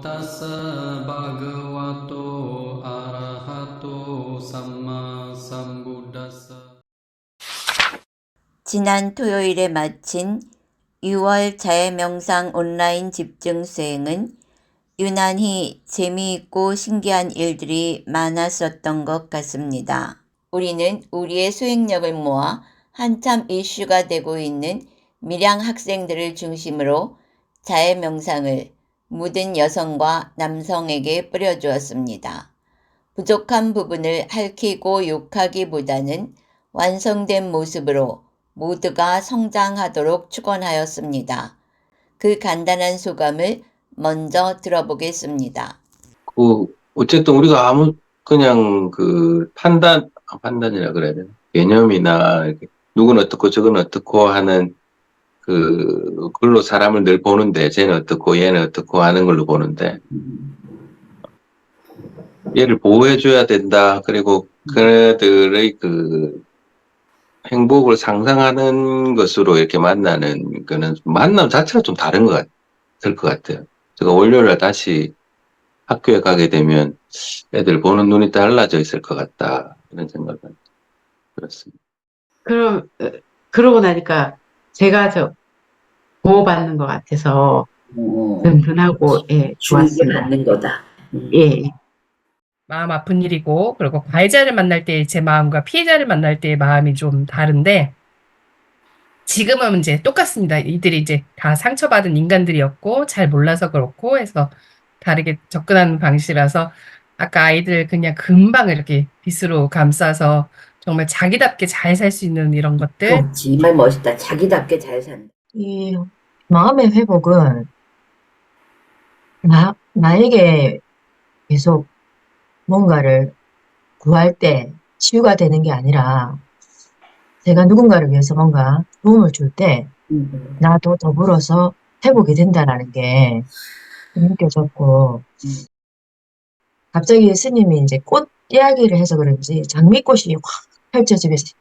tassa bhagavato arahato samma sambuddhassa. 지난 토요일에 마친 6월 자해명상 온라인 집중 수행은 유난히 재미있고 신기한 일들이 많았었던 것 같습니다. 우리는 우리의 수행력을 모아 한참 이슈가 되고 있는 밀양 학생들을 중심으로 자해명상을 모든 여성과 남성에게 뿌려주었습니다. 부족한 부분을 핥히고 욕하기보다는 완성된 모습으로 모두가 성장하도록 축원하였습니다. 그 간단한 소감을 먼저 들어보겠습니다. 어쨌든 우리가 그냥 판단이라 그래야 되나? 개념이나, 이렇게 누구는 어떻고 저건 어떻고 하는 그걸로 사람을 늘 보는데, 쟤는 어떻고 얘는 어떻고 하는 걸로 보는데, 얘를 보호해줘야 된다. 그리고 그들의 행복을 상상하는 것으로 이렇게 만나는 거는 만남 자체가 좀 다른 될 것 같아요. 제가 월요일날 다시 학교에 가게 되면 애들 보는 눈이 달라져 있을 것 같다. 이런 생각은 들었습니다. 그러고 나니까 제가 보호받는 것 같아서 든든하고, 예, 좋았습니다. 받는 거다. 예. 마음 아픈 일이고, 그리고 가해자를 만날 때 제 마음과 피해자를 만날 때의 마음이 좀 다른데, 지금은 이제 똑같습니다. 이들이 이제 다 상처받은 인간들이었고, 잘 몰라서 그렇고 해서 다르게 접근하는 방식이라서, 아까 아이들 그냥 금방 이렇게 빗으로 감싸서 정말 자기답게 잘 살 수 있는 이런 것들. 정말 멋있다. 자기답게 잘 산다. 이 마음의 회복은 나에게 계속 뭔가를 구할 때 치유가 되는 게 아니라 제가 누군가를 위해서 뭔가 도움을 줄 때 나도 더불어서 회복이 된다라는 게 느껴졌고, 갑자기 스님이 이제 꽃 이야기를 해서 그런지 장미꽃이 확 펼쳐지면서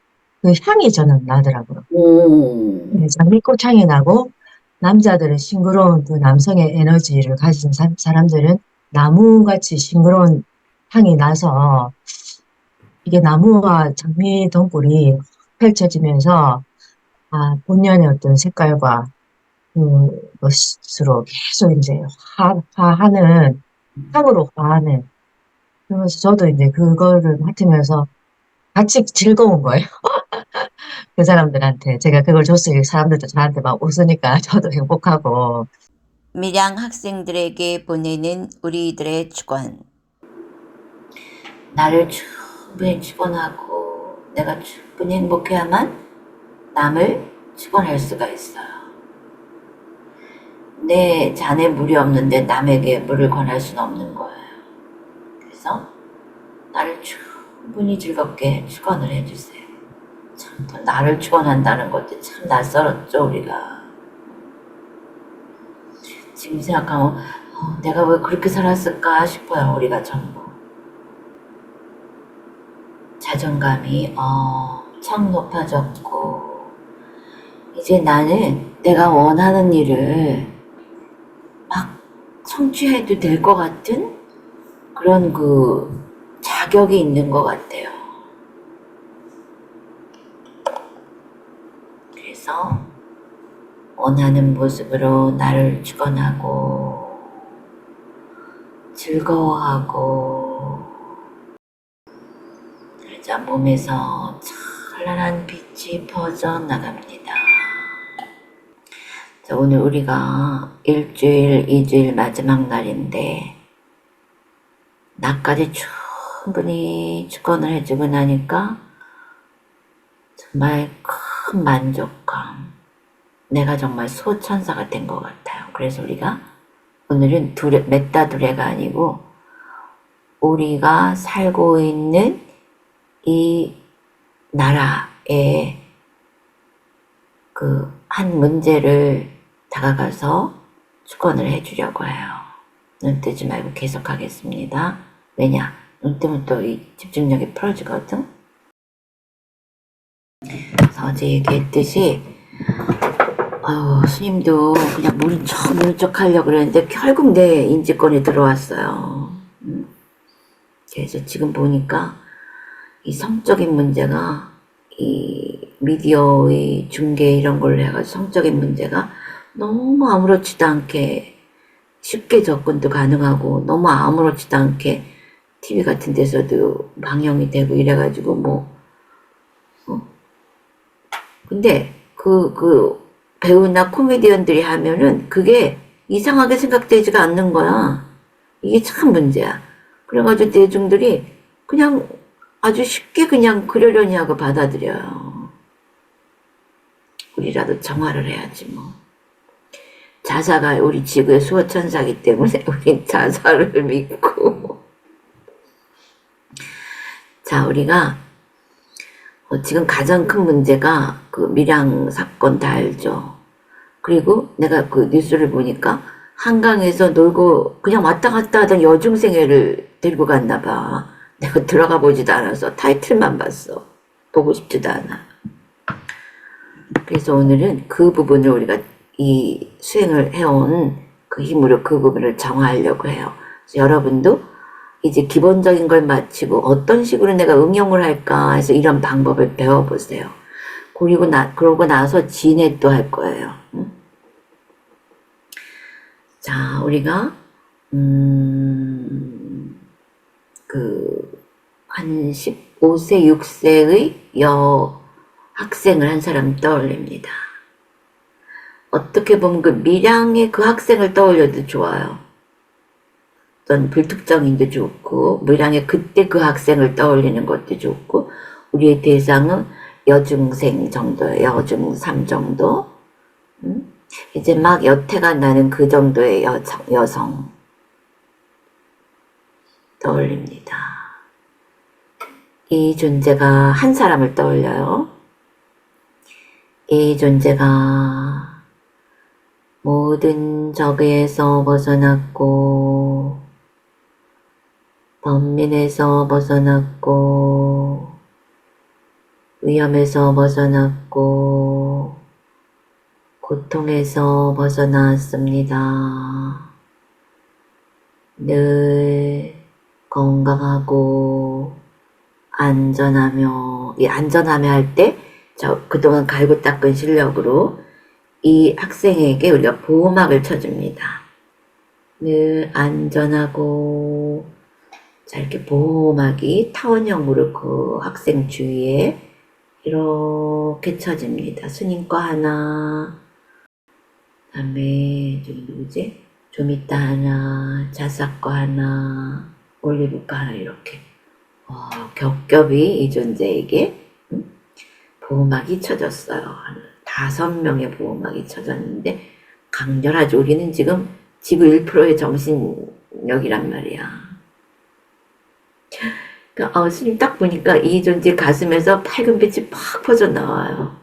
그 향이 저는 나더라고요. 네, 장미꽃 향이 나고, 남자들은 싱그러운 그 남성의 에너지를 가진 사람들은 나무같이 싱그러운 향이 나서 이게 나무와 장미 덩굴이 펼쳐지면서 본연의 어떤 색깔과 그것으로 계속 이제 화하는, 향으로 화하는. 그러면서 저도 이제 그거를 맡으면서 같이 즐거운 거예요. 그 사람들한테. 제가 그걸 줬으니 사람들도 저한테 막 웃으니까 저도 행복하고. 밀양 학생들에게 보내는 우리들의 축원. 나를 충분히 축원하고 내가 충분히 행복해야만 남을 축원할 수가 있어요. 내 잔에 물이 없는데 남에게 물을 권할 수는 없는 거예요. 그래서 나를 충분히 즐겁게 축원을 해주세요. 참, 또 나를 축원한다는 것도 참 낯설었죠, 우리가. 지금 생각하면 내가 왜 그렇게 살았을까 싶어요, 우리가 전부. 자존감이 엄청 높아졌고, 이제 나는 내가 원하는 일을 막 성취해도 될 것 같은 그런 자격이 있는 것 같아요. 그래서 원하는 모습으로 나를 축원하고 즐거워하고, 그러자 몸에서 찬란한 빛이 퍼져나갑니다. 자, 오늘 우리가 일주일, 2주일 마지막 날인데 나까지 충분히 축원을 해주고 나니까 정말 큰 만족감, 내가 정말 소천사가 된 것 같아요. 그래서 우리가 오늘은 맷다두레가 아니고 우리가 살고 있는 이 나라의 한 문제를 다가가서 축원을 해주려고 해요. 눈 뜨지 말고 계속 하겠습니다. 왜냐? 눈 뜨면 또 이 집중력이 풀어지거든. 그래서 어제 얘기했듯이 스님도 그냥 모른 척 하려고 그랬는데 결국 내 인지권에 들어왔어요. 그래서 지금 보니까 이 성적인 문제가 이 미디어의 중계 이런 걸로 해가지고 성적인 문제가 너무 아무렇지도 않게 쉽게 접근도 가능하고 너무 아무렇지도 않게 TV 같은 데서도 방영이 되고 이래가지고 근데 그 배우나 코미디언들이 하면은 그게 이상하게 생각되지가 않는 거야. 이게 참 문제야. 그래가지고 대중들이 그냥 아주 쉽게 그냥 그러려니 하고 받아들여요. 우리라도 정화를 해야지 뭐. 자사가 우리 지구의 수호천사기 때문에 우린 자사를 믿고. 자, 우리가 지금 가장 큰 문제가 그 밀양 사건 다 알죠. 그리고 내가 그 뉴스를 보니까 한강에서 놀고 그냥 왔다 갔다 하던 여중생애를 데리고 갔나 봐. 내가 들어가 보지도 않아서 타이틀만 봤어. 보고 싶지도 않아. 그래서 오늘은 그 부분을 우리가 이 수행을 해온 그 힘으로 그 부분을 정화하려고 해요. 그래서 여러분도 이제 기본적인 걸 마치고 어떤 식으로 내가 응용을 할까 해서 이런 방법을 배워보세요. 그러고 나서 진해 또 할 거예요. 자, 우리가 한 15세, 6세의 학생을 한 사람 떠올립니다. 어떻게 보면 그 밀양의 그 학생을 떠올려도 좋아요. 어떤 불특정인도 좋고, 밀양의 그때 그 학생을 떠올리는 것도 좋고, 우리의 대상은 여중생 정도예요. 여중3 정도. 이제 막 여태가 나는 그 정도의 여성 떠올립니다. 이 존재가 한 사람을 떠올려요. 이 존재가 모든 적에서 벗어났고 번민에서 벗어났고 위험에서 벗어났고 고통에서 벗어났습니다. 늘 건강하고 안전하며, 이 안전하며 할 때 저 그동안 갈고 닦은 실력으로 이 학생에게 우리가 보호막을 쳐줍니다. 늘 안전하고, 자, 이렇게 보호막이 타원형으로 그 학생 주위에 이렇게 쳐집니다. 스님 거 하나, 다음에 저기 누구지? 좀 이따 하나, 자사 거 하나, 올리브 거 하나 이렇게 겹겹이 이 존재에게 보호막이 쳐졌어요. 한 5명의 보호막이 쳐졌는데 강렬하죠. 우리는 지금 지구 1%의 정신력이란 말이야. 그러니까 스님 딱 보니까 이 존재 가슴에서 밝은 빛이 팍 퍼져 나와요.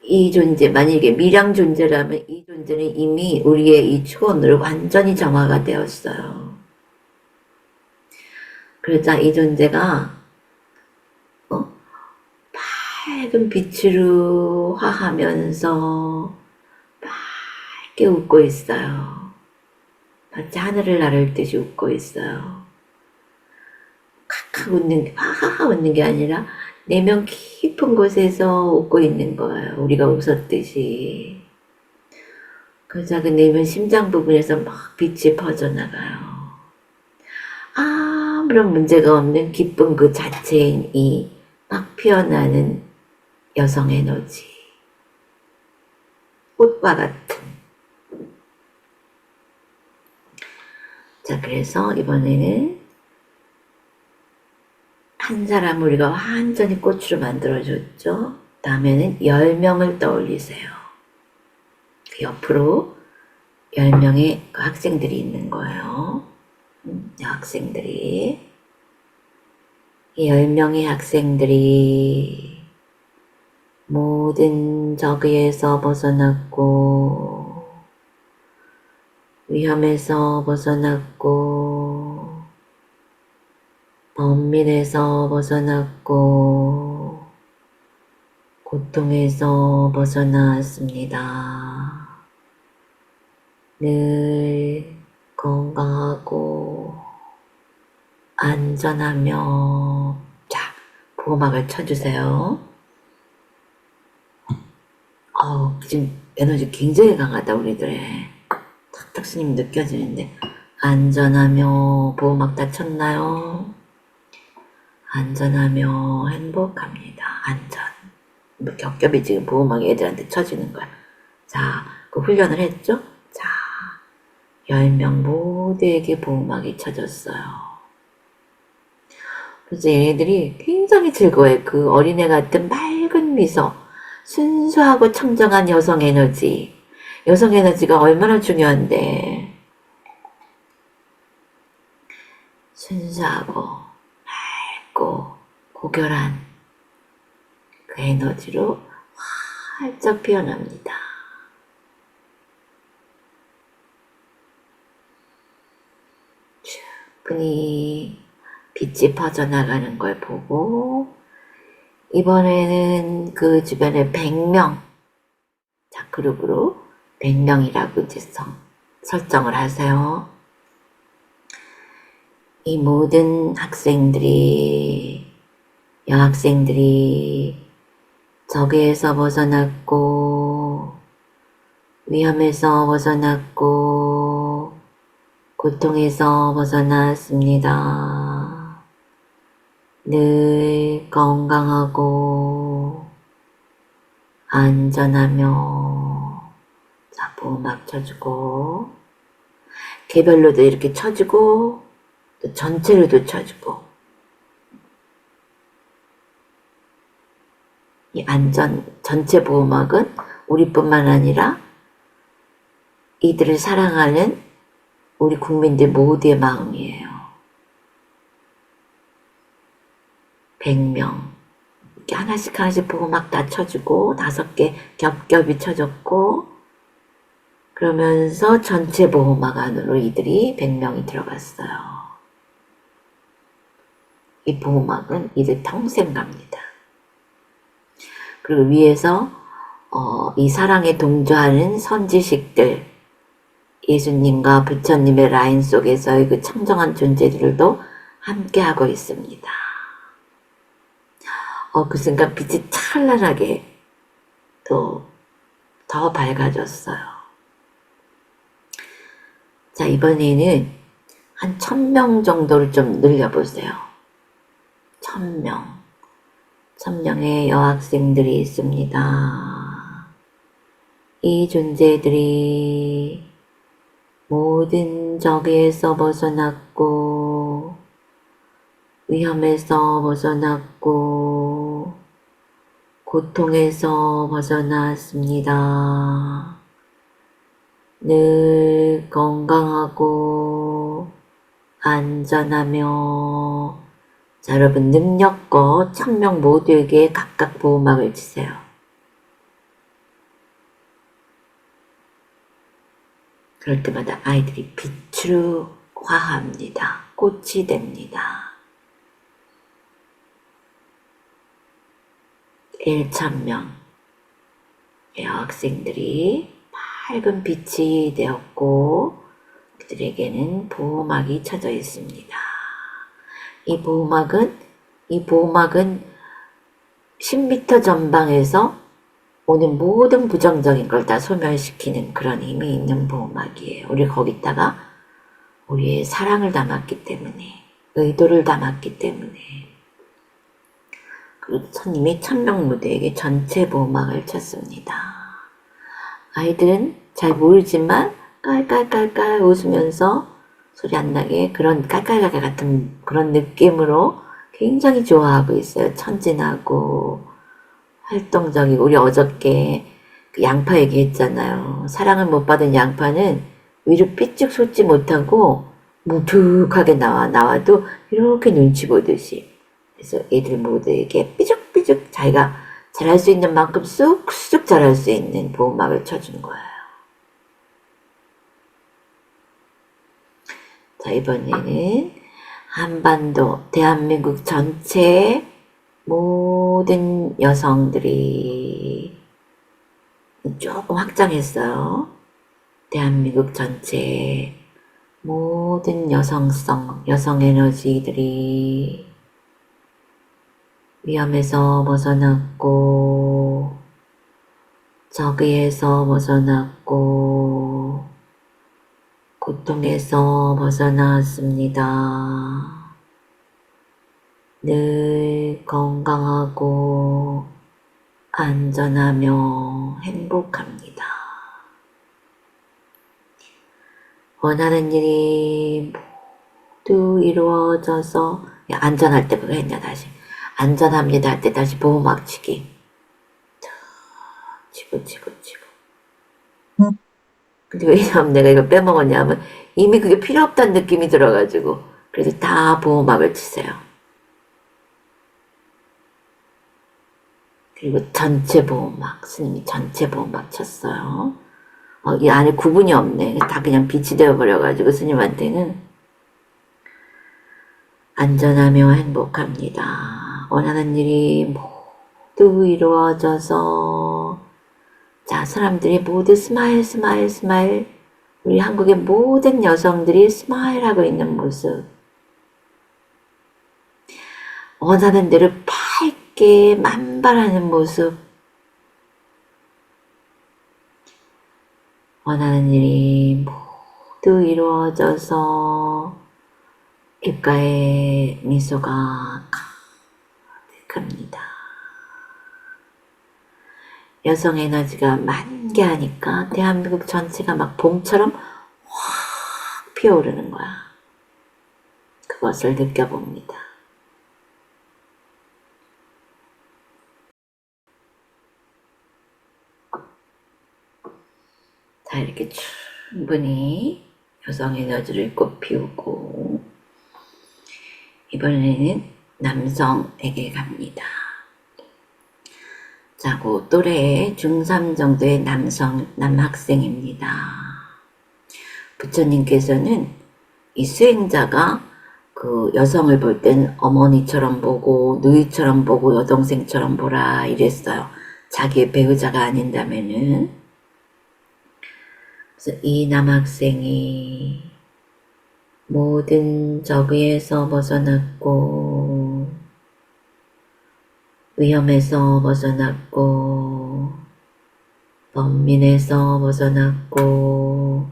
이 존재, 만약에 밀양 존재라면 이 존재는 이미 우리의 이 초원으로 완전히 정화가 되었어요. 그러자 이 존재가 밝은 빛으로 화하면서 밝게 웃고 있어요. 마치 하늘을 나를 듯이 웃고 있어요. 칵칵 하하하 웃는 게 아니라 내면 깊은 곳에서 웃고 있는 거예요. 우리가 웃었듯이. 그러자 그 내면 심장 부분에서 막 빛이 퍼져나가요. 아무런 문제가 없는 기쁨 그 자체인 이 막 피어나는 여성 에너지. 꽃과 같은. 자, 그래서 이번에는 한 사람 우리가 완전히 꽃으로 만들어줬죠. 다음에는 10명을 떠올리세요. 그 옆으로 10명의 그 학생들이 있는 거예요. 학생들이. 이 10명의 학생들이 모든 적에서 벗어났고 위험에서 벗어났고 번민에서 벗어났고 고통에서 벗어나왔습니다. 늘 건강하고 안전하며, 자, 보호막을 쳐주세요. 지금 에너지 굉장히 강하다, 우리들의. 탁탁 스님 느껴지는데. 안전하며, 보호막 다 쳤나요? 안전하며 행복합니다. 안전. 뭐 겹겹이 지금 보호막이 애들한테 쳐지는 거야. 자, 그 훈련을 했죠? 자, 10명 모두에게 보호막이 쳐졌어요. 그래서 얘네들이 굉장히 즐거워해. 그 어린애 같은 맑은 미소, 순수하고 청정한 여성 에너지. 여성 에너지가 얼마나 중요한데. 순수하고 맑고 고결한 그 에너지로 활짝 피어납니다. 충분히 빛이 퍼져나가는 걸 보고, 이번에는 그 주변에 100명, 자, 그룹으로 100명이라고 이제 설정을 하세요. 이 모든 학생들이, 여학생들이 적에서 벗어났고, 위험에서 벗어났고, 고통에서 벗어났습니다. 늘 건강하고 안전하며, 자, 보호막 쳐주고, 개별로도 이렇게 쳐주고, 또 전체로도 쳐주고, 이 전체 보호막은 우리뿐만 아니라 이들을 사랑하는 우리 국민들 모두의 마음이에요. 100명. 이렇게 하나씩 보호막 다 쳐주고, 5개 겹겹이 쳐줬고, 그러면서 전체 보호막 안으로 이들이 100명이 들어갔어요. 이 보호막은 이들 평생 갑니다. 그리고 위에서 이 사랑에 동조하는 선지식들, 예수님과 부처님의 라인 속에서의 그 청정한 존재들도 함께하고 있습니다. 그 순간 빛이 찬란하게 또 더 밝아졌어요. 자, 이번에는 한 1000명 정도를 좀 늘려보세요. 1000명의 여학생들이 있습니다. 이 존재들이 모든 적에서 벗어났고, 위험에서 벗어났고, 고통에서 벗어났습니다. 늘 건강하고 안전하며, 자, 여러분 능력껏 1000명 모두에게 각각 보호막을 치세요. 그럴 때마다 아이들이 빛으로 화합니다. 꽃이 됩니다. 1000명 여학생들이 밝은 빛이 되었고, 그들에게는 보호막이 쳐져 있습니다. 이 보호막은 10m 전방에서 오는 모든 부정적인 걸 다 소멸시키는 그런 힘이 있는 보호막이에요. 우리 거기다가 우리의 사랑을 담았기 때문에, 의도를 담았기 때문에. 그리고 스님이 1000명 무대에게 전체 보호막을 쳤습니다. 아이들은 잘 모르지만 깔깔깔깔 웃으면서 소리 안 나게 그런 깔깔깔깔 같은 그런 느낌으로 굉장히 좋아하고 있어요. 천진하고 활동적이고. 우리 어저께 그 양파 얘기했잖아요. 사랑을 못 받은 양파는 위로 삐쭉 솟지 못하고 무툭하게 나와도 이렇게 눈치 보듯이. 그래서 애들 모두에게 삐죽삐죽 자기가 잘할 수 있는 만큼 쑥쑥 잘할 수 있는 보호막을 쳐준 거예요. 자, 이번에는 한반도, 대한민국 전체에 모든 여성들이 조금 확장했어요. 대한민국 전체 모든 여성성, 여성 에너지들이 위험에서 벗어났고, 적의에서 벗어났고, 고통에서 벗어났습니다. 늘 건강하고 안전하며 행복합니다. 원하는 일이 모두 이루어져서, 안전할 때 그거 했냐, 다시. 안전합니다 할 때 다시 보호막 치기. 치고. 근데 왜냐면 내가 이거 빼먹었냐면 이미 그게 필요 없다는 느낌이 들어가지고. 그래서 다 보호막을 치세요. 그리고 전체 보호막, 스님이 전체 보호막 쳤어요. 이 안에 구분이 없네. 다 그냥 빛이 되어버려가지고 스님한테는. 안전하며 행복합니다. 원하는 일이 모두 이루어져서, 자, 사람들이 모두 스마일. 우리 한국의 모든 여성들이 스마일하고 있는 모습. 원하는 대로 밝게 만발하는 모습. 원하는 일이 모두 이루어져서 입가에 미소가 가득합니다. 여성 에너지가 만개하니까 대한민국 전체가 막 봄처럼 확 피어오르는 거야. 그것을 느껴봅니다. 자, 이렇게 충분히 여성 에너지를 꽃피우고, 이번에는 남성에게 갑니다. 자, 그 또래 중3 정도의 남학생입니다. 부처님께서는 이 수행자가 그 여성을 볼 땐 어머니처럼 보고, 누이처럼 보고, 여동생처럼 보라 이랬어요. 자기의 배우자가 아닌다면은. 그래서 이 남학생이 모든 적의에서 벗어났고, 위험에서 벗어났고, 번민에서 벗어났고,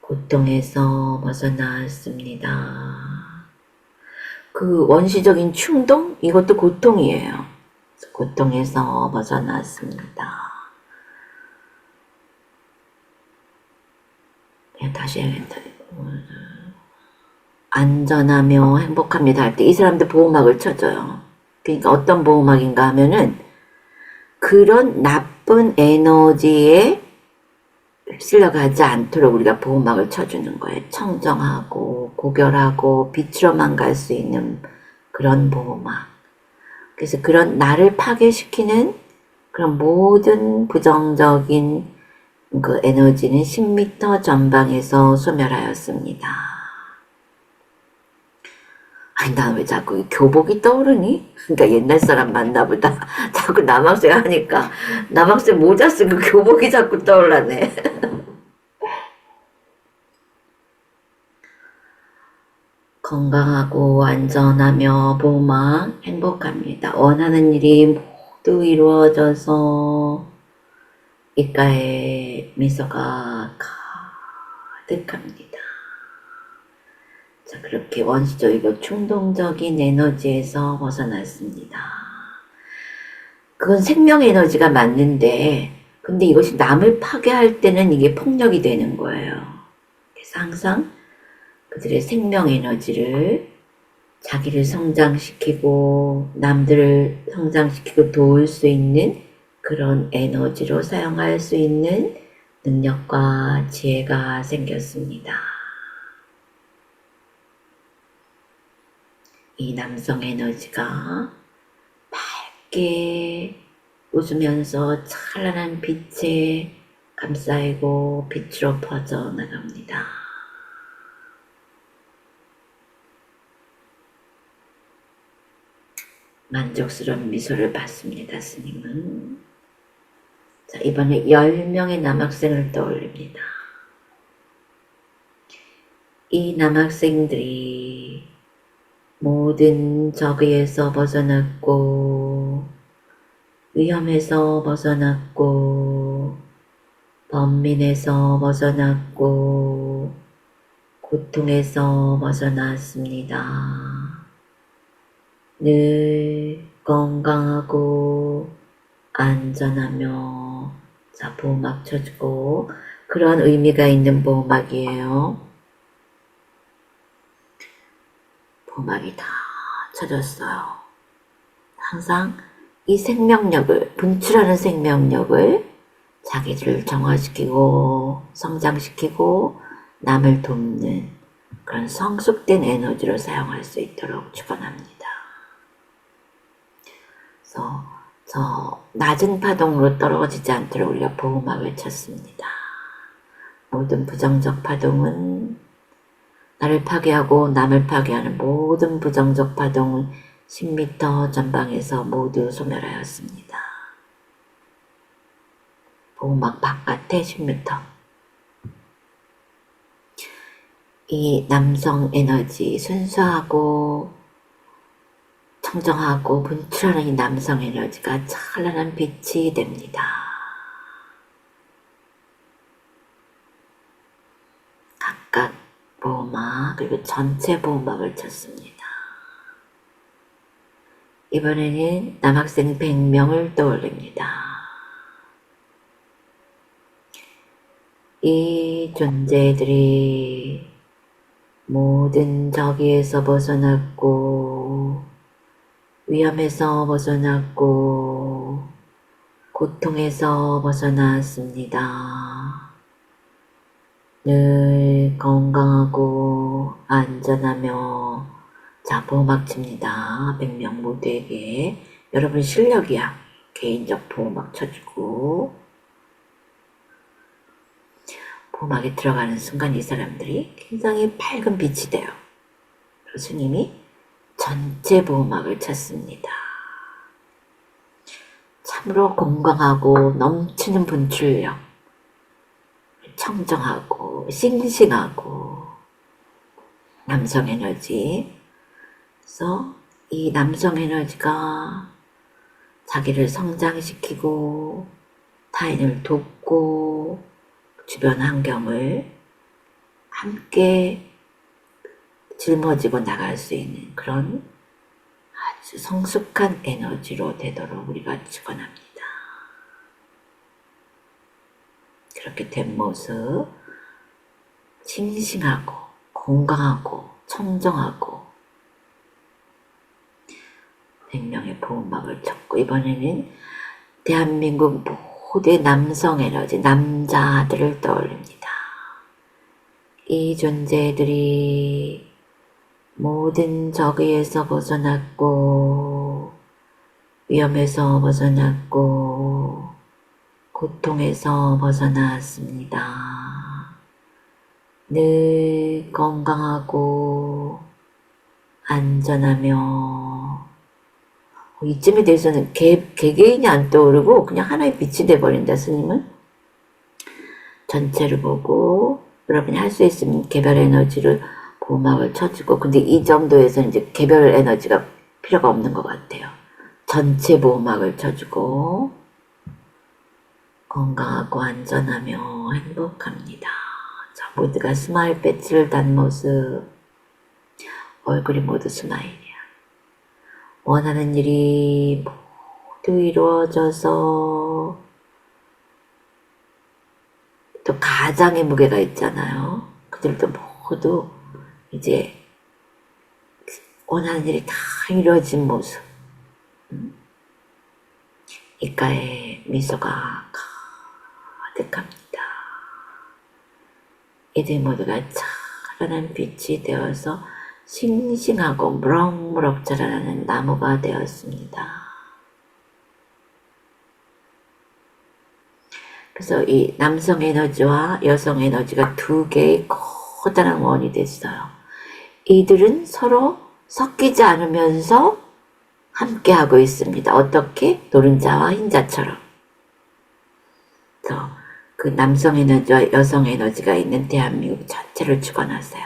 고통에서 벗어났습니다. 그 원시적인 충동? 이것도 고통이에요. 고통에서 벗어났습니다. 다시 해야겠다. 안전하며 행복합니다 할 때 이 사람들 보호막을 쳐줘요. 그러니까 어떤 보호막인가 하면은 그런 나쁜 에너지에 휩쓸려가지 않도록 우리가 보호막을 쳐주는 거예요. 청정하고 고결하고 빛으로만 갈 수 있는 그런 보호막. 그래서 그런 나를 파괴시키는 그런 모든 부정적인 그 에너지는 10m 전방에서 소멸하였습니다. 아니, 난 왜 자꾸 이 교복이 떠오르니? 그러니까 옛날 사람 맞나 보다. 자꾸 남학생 하니까 남학생 모자 쓰고 교복이 자꾸 떠올라네. 건강하고 안전하며 보호막 행복합니다. 원하는 일이 모두 이루어져서 입가에 미소가 가득합니다. 자, 그렇게 원시적이고 충동적인 에너지에서 벗어났습니다. 그건 생명 에너지가 맞는데, 근데 이것이 남을 파괴할 때는 이게 폭력이 되는 거예요. 그래서 항상 그들의 생명 에너지를 자기를 성장시키고 남들을 성장시키고 도울 수 있는 그런 에너지로 사용할 수 있는 능력과 지혜가 생겼습니다. 이 남성 에너지가 밝게 웃으면서 찬란한 빛에 감싸이고 빛으로 퍼져나갑니다. 만족스러운 미소를 받습니다. 스님은. 자, 이번에 10명의 남학생을 떠올립니다. 이 남학생들이 모든 적의에서 벗어났고 위험에서 벗어났고 번민에서 벗어났고 고통에서 벗어났습니다. 늘 건강하고 안전하며, 자, 보호막 쳐주고, 그런 의미가 있는 보호막이에요. 보호막이 다 쳐졌어요. 항상 이 생명력을, 분출하는 생명력을 자기를 정화시키고 성장시키고 남을 돕는 그런 성숙된 에너지로 사용할 수 있도록 축원합니다. 그래서 저 낮은 파동으로 떨어지지 않도록 우리가 보호막을 쳤습니다. 모든 부정적 파동은, 나를 파괴하고 남을 파괴하는 모든 부정적 파동은 10m 전방에서 모두 소멸하였습니다. 보호막 바깥에 10m. 이 남성 에너지, 순수하고 청정하고 분출하는 이 남성 에너지가 찬란한 빛이 됩니다. 각각 보호막, 그리고 전체 보호막을 쳤습니다. 이번에는 남학생 100명을 떠올립니다. 이 존재들이 모든 적의에서 벗어났고 위험에서 벗어났고 고통에서 벗어났습니다. 늘 건강하고 안전하며, 자, 보호막 칩니다. 100명 모두에게. 여러분 실력이야. 개인적 보호막 쳐주고, 보호막에 들어가는 순간 이 사람들이 굉장히 밝은 빛이 돼요. 스님이 전체 보호막을 쳤습니다. 참으로 건강하고 넘치는 분출력, 청정하고 싱싱하고 남성 에너지. 그래서 이 남성 에너지가 자기를 성장시키고 타인을 돕고 주변 환경을 함께 짊어지고 나갈 수 있는 그런 아주 성숙한 에너지로 되도록 우리가 축원합니다. 그렇게 된 모습, 싱싱하고 건강하고 청정하고 100명의 보호막을 쳤고, 이번에는 대한민국 모두의 남성 에너지, 남자들을 떠올립니다. 이 존재들이 모든 적의에서 벗어났고 위험에서 벗어났고 고통에서 벗어났습니다. 늘 건강하고 안전하며, 이쯤에 대해서는 개개인이 안 떠오르고 그냥 하나의 빛이 돼버린다. 스님은 전체를 보고 여러분이 할 수 있으면 개별 에너지를 보호막을 쳐주고, 근데 이 정도에서는 이제 개별 에너지가 필요가 없는 것 같아요. 전체 보호막을 쳐주고 건강하고 안전하며 행복합니다. 자, 모두가 스마일 배지를 단 모습, 얼굴이 모두 스마일이야. 원하는 일이 모두 이루어져서, 또 가장의 무게가 있잖아요. 그들도 모두 이제 원하는 일이 다 이루어진 모습. 입가에 미소가 가득합니다. 이들 모두가 찬란한 빛이 되어서 싱싱하고 무럭무럭 자라나는 나무가 되었습니다. 그래서 이 남성 에너지와 여성 에너지가 두 개의 커다란 원이 됐어요. 이들은 서로 섞이지 않으면서 함께 하고 있습니다. 어떻게? 노른자와 흰자처럼. 그래서 그 남성 에너지와 여성 에너지가 있는 대한민국 전체를 축원하세요.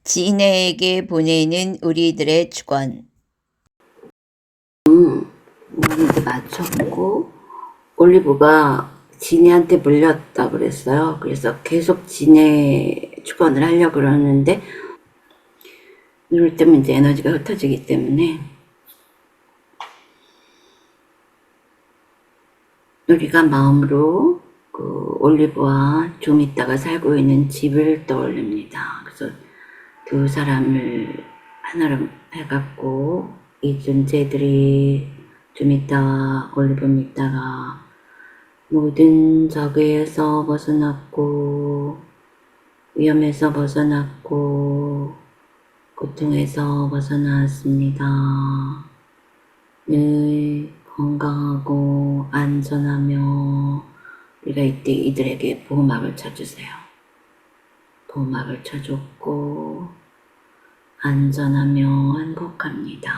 진해에게 보내는 우리들의 축원. 이제 맞췄고 올리브가 진해한테 물렸다 그랬어요. 그래서 계속 진해 축원을 하려고 그러는데 이럴 때면 이제 에너지가 흩어지기 때문에 우리가 마음으로 그 올리브와 좀 있다가 살고 있는 집을 떠올립니다. 그래서 두 사람을 하나로 해갖고 이 존재들이 좀 있다가 올리브 믿다가 모든 적에서 벗어났고 위험에서 벗어났고 고통에서 벗어났습니다. 늘 건강하고 안전하며 우리가 이때 이들에게 보호막을 쳐주세요. 보호막을 쳐줬고 안전하며 행복합니다.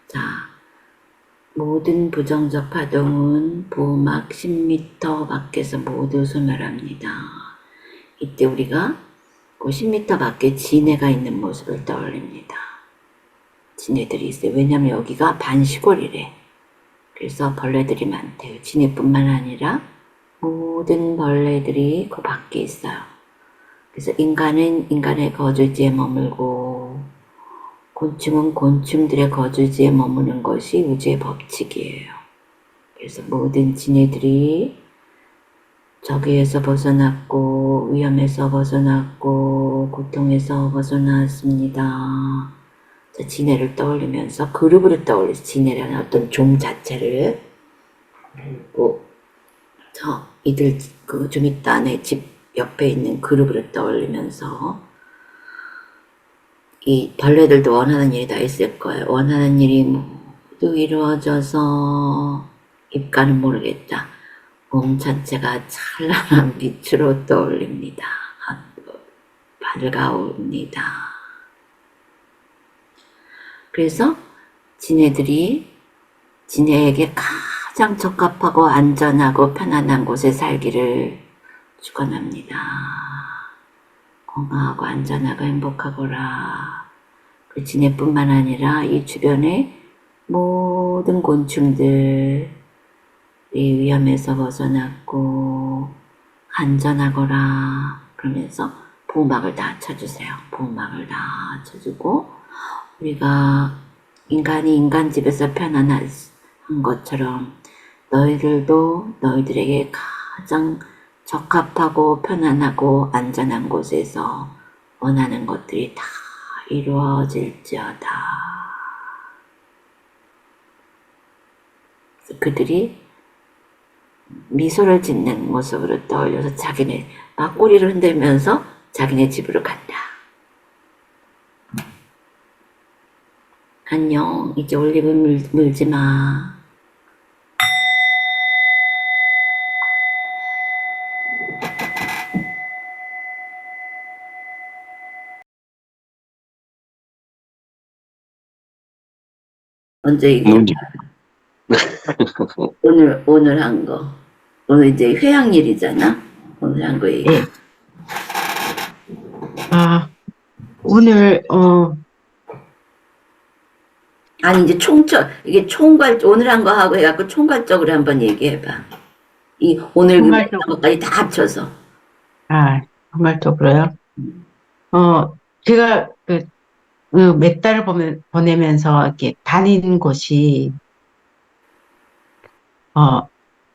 자, 모든 부정적 파동은 보호막 10m 밖에서 모두 소멸합니다. 이때 우리가 그 10m 밖에 진해가 있는 모습을 떠올립니다. 진해들이 있어요. 왜냐면 여기가 반시골이래. 그래서 벌레들이 많대요. 진해뿐만 아니라 모든 벌레들이 그 밖에 있어요. 그래서 인간은 인간의 거주지에 머물고 곤충은 곤충들의 거주지에 머무는 것이 우주의 법칙이에요. 그래서 모든 진해들이 적에서 벗어났고 위험에서 벗어났고 고통에서 벗어났습니다. 자, 진해를 떠올리면서 그룹으로 떠올려서 진해라는 어떤 종 자체를 그리고 이들 그 좀 이따 내 집 옆에 있는 그룹으로 떠올리면서 이 벌레들도 원하는 일이 다 있을 거예요. 원하는 일이 모두 이루어져서 입가는 모르겠다. 몸 전체가 찬란한 빛으로 떠올립니다. 밝아옵니다. 그래서 진해들이 진해에게 가장 적합하고 안전하고 편안한 곳에 살기를 축원합니다. 건강하고 안전하고 행복하거라. 그 진해뿐만 아니라 이 주변의 모든 곤충들이 위험에서 벗어났고 안전하거라. 그러면서 보호막을 다 쳐주세요. 보호막을 다 쳐주고 우리가 인간이 인간 집에서 편안한 것처럼 너희들도 너희들에게 가장 적합하고 편안하고 안전한 곳에서 원하는 것들이 다 이루어질지어다. 그들이 미소를 짓는 모습으로 떠올려서 자기네 막 꼬리를 흔들면서 자기네 집으로 간다. 안녕, 이제 올리브 물지 마. 먼저 얘기해. 오늘 한 거. 오늘 이제 회양일이잖아. 오늘 한 거 얘기해. 아, 오늘, 아니 이제 이게 오늘 한 거 하고 해갖고 총괄적으로 한번 얘기해봐. 이 오늘 총괄적으로. 것까지 다 합쳐서. 정말적으로요. 제가 몇 달을 보내면서 이렇게 다닌 곳이,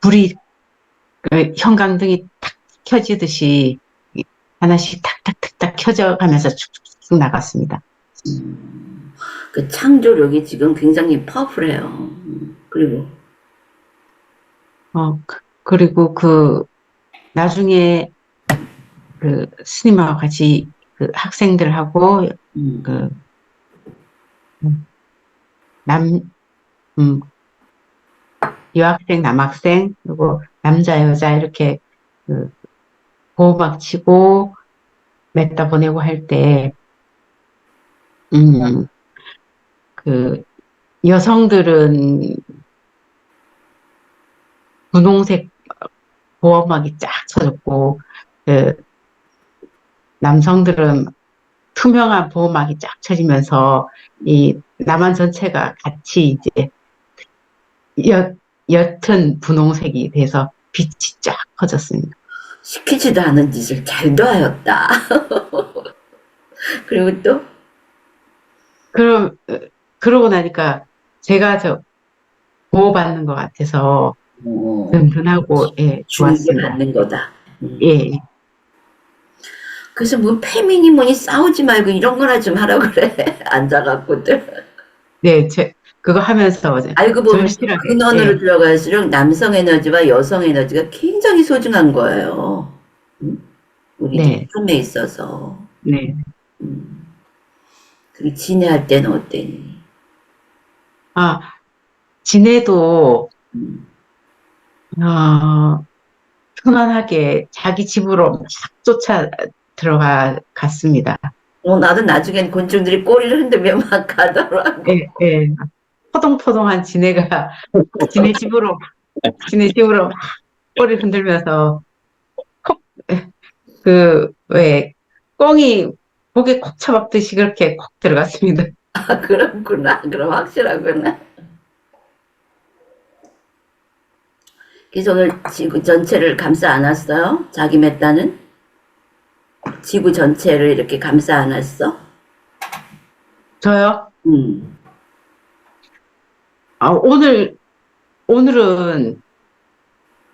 불이, 형광등이 탁 켜지듯이 하나씩 탁탁탁탁 켜져 가면서 쭉쭉쭉 나갔습니다. 그 창조력이 지금 굉장히 파워풀해요. 그리고 그리고 나중에 스님하고 같이 학생들하고 여학생, 남학생, 그리고 남자, 여자 이렇게 보호막 치고 맺다 보내고 할 때, 그 여성들은 분홍색 보호막이 쫙 쳐졌고, 그 남성들은 투명한 보호막이 쫙 쳐지면서 이 남한 전체가 같이 이제 옅은 분홍색이 돼서 빛이 쫙 퍼졌습니다. 시키지도 않은 짓을 잘도 하였다. 그리고 또 그러고 나니까 제가 보호받는 것 같아서 든든하고, 예, 주의를 좋았습니다. 받는 거다. 예, 그래서 뭐 패민이 뭐니 싸우지 말고 이런 거나 좀 하라 그래. 앉아갖고들. 네, 그거 하면서 알고 보면 절실하게, 근원으로 예, 들어갈수록 남성 에너지와 여성 에너지가 굉장히 소중한 거예요. 우리 네, 삶에 있어서. 네. 그리고 지내할 때는 어땠니? 아, 지네도, 편안하게 자기 집으로 막 쫓아 갔습니다. 나도 나중엔 곤충들이 꼬리를 흔들며 막 가더라고. 예, 예. 포동포동한 지네가 지네 집으로 막 꼬리 흔들면서 왜 꽁이 목에 콕 잡았듯이 그렇게 콕 들어갔습니다. 아, 그렇구나. 그럼 확실하구나. 그래서 오늘 지구 전체를 감싸 안았어요? 자기 메따는? 지구 전체를 이렇게 감싸 안았어? 저요? 음. 오늘은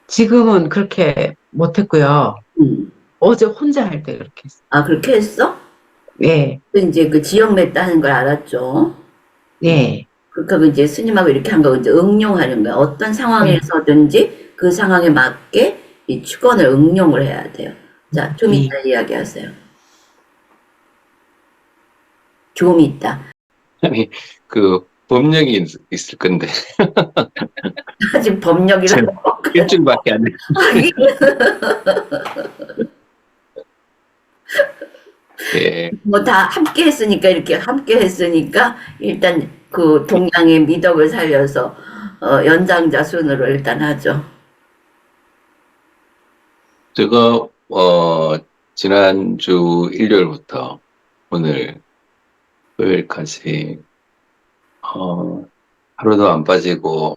지금은 그렇게 못했고요. 어제 혼자 할 때 그렇게 했어요. 아, 그렇게 했어? 예, 이제 그 지역 메따 하는 걸 알았죠? 예, 그러니까 이제 스님하고 이렇게 한 거 이제 응용하는 거야. 어떤 상황에서든지 그 상황에 맞게 이 축원을 응용을 해야 돼요. 자, 좀 이따 이야기하세요. 좀 이따. 아니, 그 법령이 있을 건데 아직 법력이라고. 일주일밖에 안 돼. 예, 뭐 다 함께 했으니까 이렇게 함께 했으니까 일단 그 동양의 미덕을 살려서 연장자 순으로 일단 하죠. 제가 지난주 일요일부터 오늘 토요일까지 하루도 안 빠지고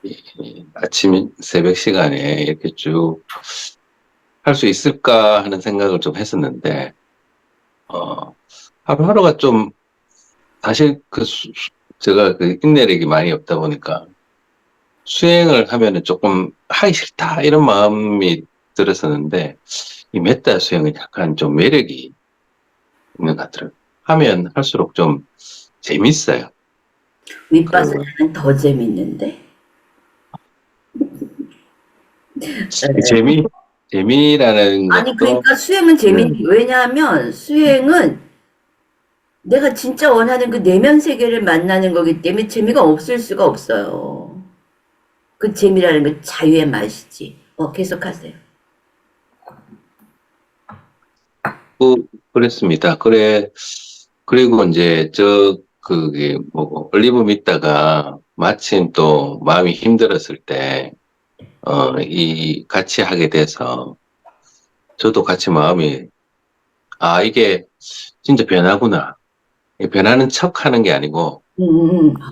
이 아침 새벽 시간에 이렇게 쭉 할 수 있을까 하는 생각을 좀 했었는데 하루하루가 좀 사실 제가 그 인내력이 많이 없다 보니까 수행을 하면은 조금 하기 싫다 이런 마음이 들었었는데 이 메타 수행은 약간 좀 매력이 있는 것 같더라고요. 하면 할수록 좀 재밌어요. 윗바스는 더 재밌는데. 재미라는 아니 것도 그러니까 수행은 재밌니? 왜냐하면 수행은 내가 진짜 원하는 그 내면 세계를 만나는 거기 때문에 재미가 없을 수가 없어요. 그 재미라는 건 자유의 맛이지. 계속하세요. 그랬습니다. 그리고 이제 그게 뭐고 올리브 믿다가 마침 또 마음이 힘들었을 때 같이 하게 돼서 저도 같이 마음이 이게 진짜 변하구나. 변하는 척 하는 게 아니고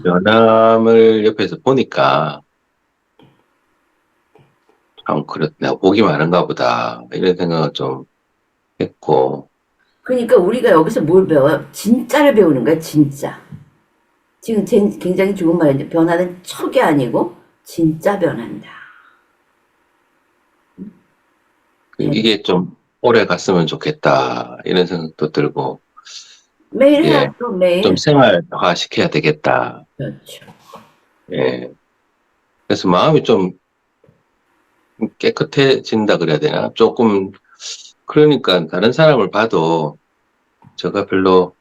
변함을 옆에서 보니까 그래 내가 복이 많은가 보다 이런 생각을 좀 했고. 그러니까 우리가 여기서 뭘 배워요? 진짜를 배우는 거야, 진짜. 지금 굉장히 좋은 말인데 변하는 척이 아니고 진짜 변한다. 이게 좀 오래 갔으면 좋겠다 이런 생각도 들고 매일 해야 또 매일. 좀 생활화 시켜야 되겠다. 그렇죠. 예. 그래서 마음이 좀 깨끗해진다 그래야 되나? 조금 그러니까 다른 사람을 봐도 제가 별로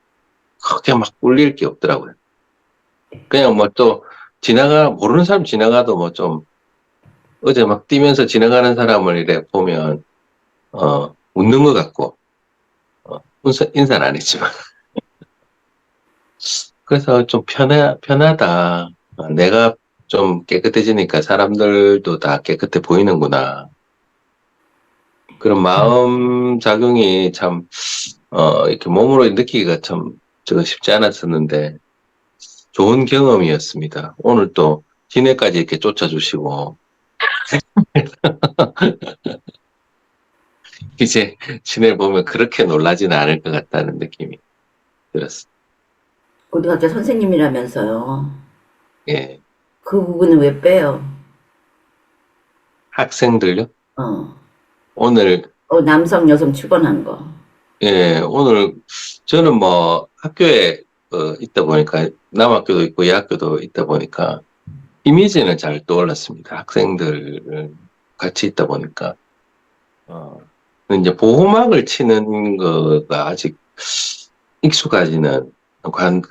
크게 막 꿀릴 게 없더라고요. 그냥 뭐 또 모르는 사람 지나가도 뭐 좀 어제 막 뛰면서 지나가는 사람을 이래 보면 웃는 것 같고 인사는 안 했지만 그래서 좀 편하다. 내가 좀 깨끗해지니까 사람들도 다 깨끗해 보이는구나. 그런 마음 작용이 참, 이렇게 몸으로 느끼기가 참, 쉽지 않았었는데, 좋은 경험이었습니다. 오늘 또 시내까지 이렇게 쫓아주시고, 이제 시내 보면 그렇게 놀라지는 않을 것 같다는 느낌이 들었어요. 고등학교 선생님이라면서요. 예. 그 부분은 왜 빼요? 학생들요? 어. 오늘, 남성, 여성 추건한 거. 예, 오늘 저는 뭐 학교에 있다 보니까, 남학교도 있고 여학교도 있다 보니까, 이미지는 잘 떠올랐습니다. 학생들 같이 있다 보니까. 이제 보호막을 치는 거가 아직 익숙하지는, 한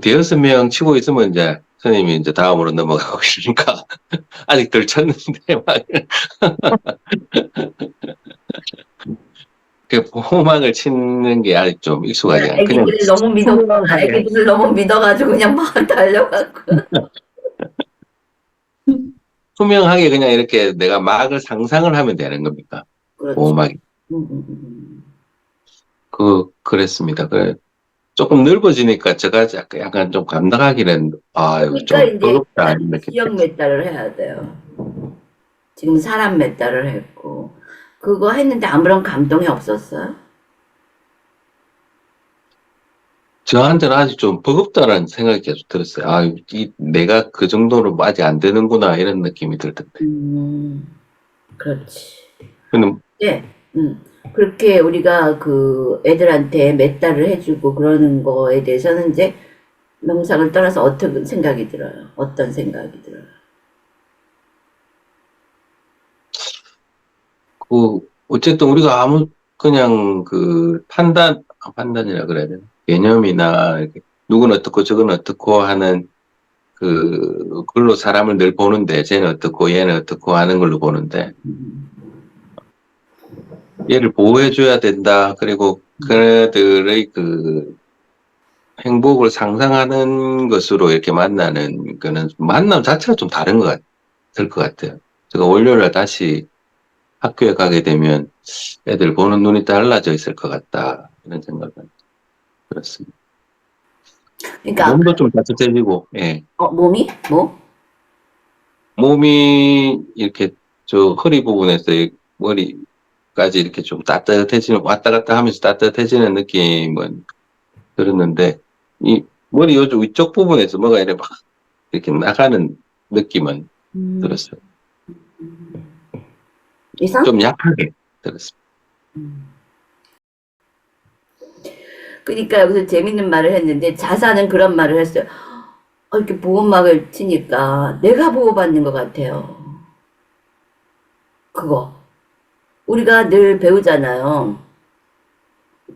대여섯 명 치고 있으면 이제 선생님이 이제 다음으로 넘어가고 있으니까, 아직 덜 쳤는데, 막, 그 보호막을 치는 게 아직 좀 익숙하지 않아요. 그냥 애기들을 너무 믿어가지고 그냥 막 달려가고. 투명하게 그냥 이렇게 내가 막을 상상을 하면 되는 겁니까? 그렇지. 보호막이. 음, 음, 음. 그랬습니다. 조금 넓어지니까 제가 약간 좀 감당하기는, 그러니까 좀 이제 버겁다. 이렇게. 지역 메타를 해야 돼요. 지금 사람 메타를 했고 그거 했는데 아무런 감동이 없었어요? 저한테는 아직 좀 버겁다는 생각이 계속 들었어요. 내가 그 정도로 아직 안 되는구나, 이런 느낌이 들던데. 그렇지. 근데 네, 그렇게 우리가 그 애들한테 메타를 해주고 그러는 거에 대해서는 이제 명상을 떠나서 어떤 생각이 들어요? 어떤 생각이 들어요? 어쨌든 우리가 그냥 판단이라 그래야 되나? 개념이나, 이렇게 누구는 어떻고 저건 어떻고 하는 그걸로 사람을 늘 보는데, 쟤는 어떻고 얘는 어떻고 하는 걸로 보는데, 얘를 보호해줘야 된다. 그리고 그들의 행복을 상상하는 것으로 이렇게 만나는 거는 만남 자체가 좀 다른 될 것 같아요. 제가 월요일날 다시 학교에 가게 되면 애들 보는 눈이 달라져 있을 것 같다. 이런 생각은 들었습니다. 그러니까 몸도 좀 따뜻해지고, 예. 몸이? 뭐? 몸이 이렇게 허리 부분에서 머리까지 이렇게 좀 왔다 갔다 하면서 따뜻해지는 느낌은 들었는데, 이 머리 위쪽 부분에서 뭐가 이렇게 나가는 느낌은 들었어요. 이상? 좀 약하게 들었습니다. 그러니까 여기서 재밌는 말을 했는데 자사는 그런 말을 했어요. 이렇게 보호막을 치니까 내가 보호받는 것 같아요. 그거. 우리가 늘 배우잖아요.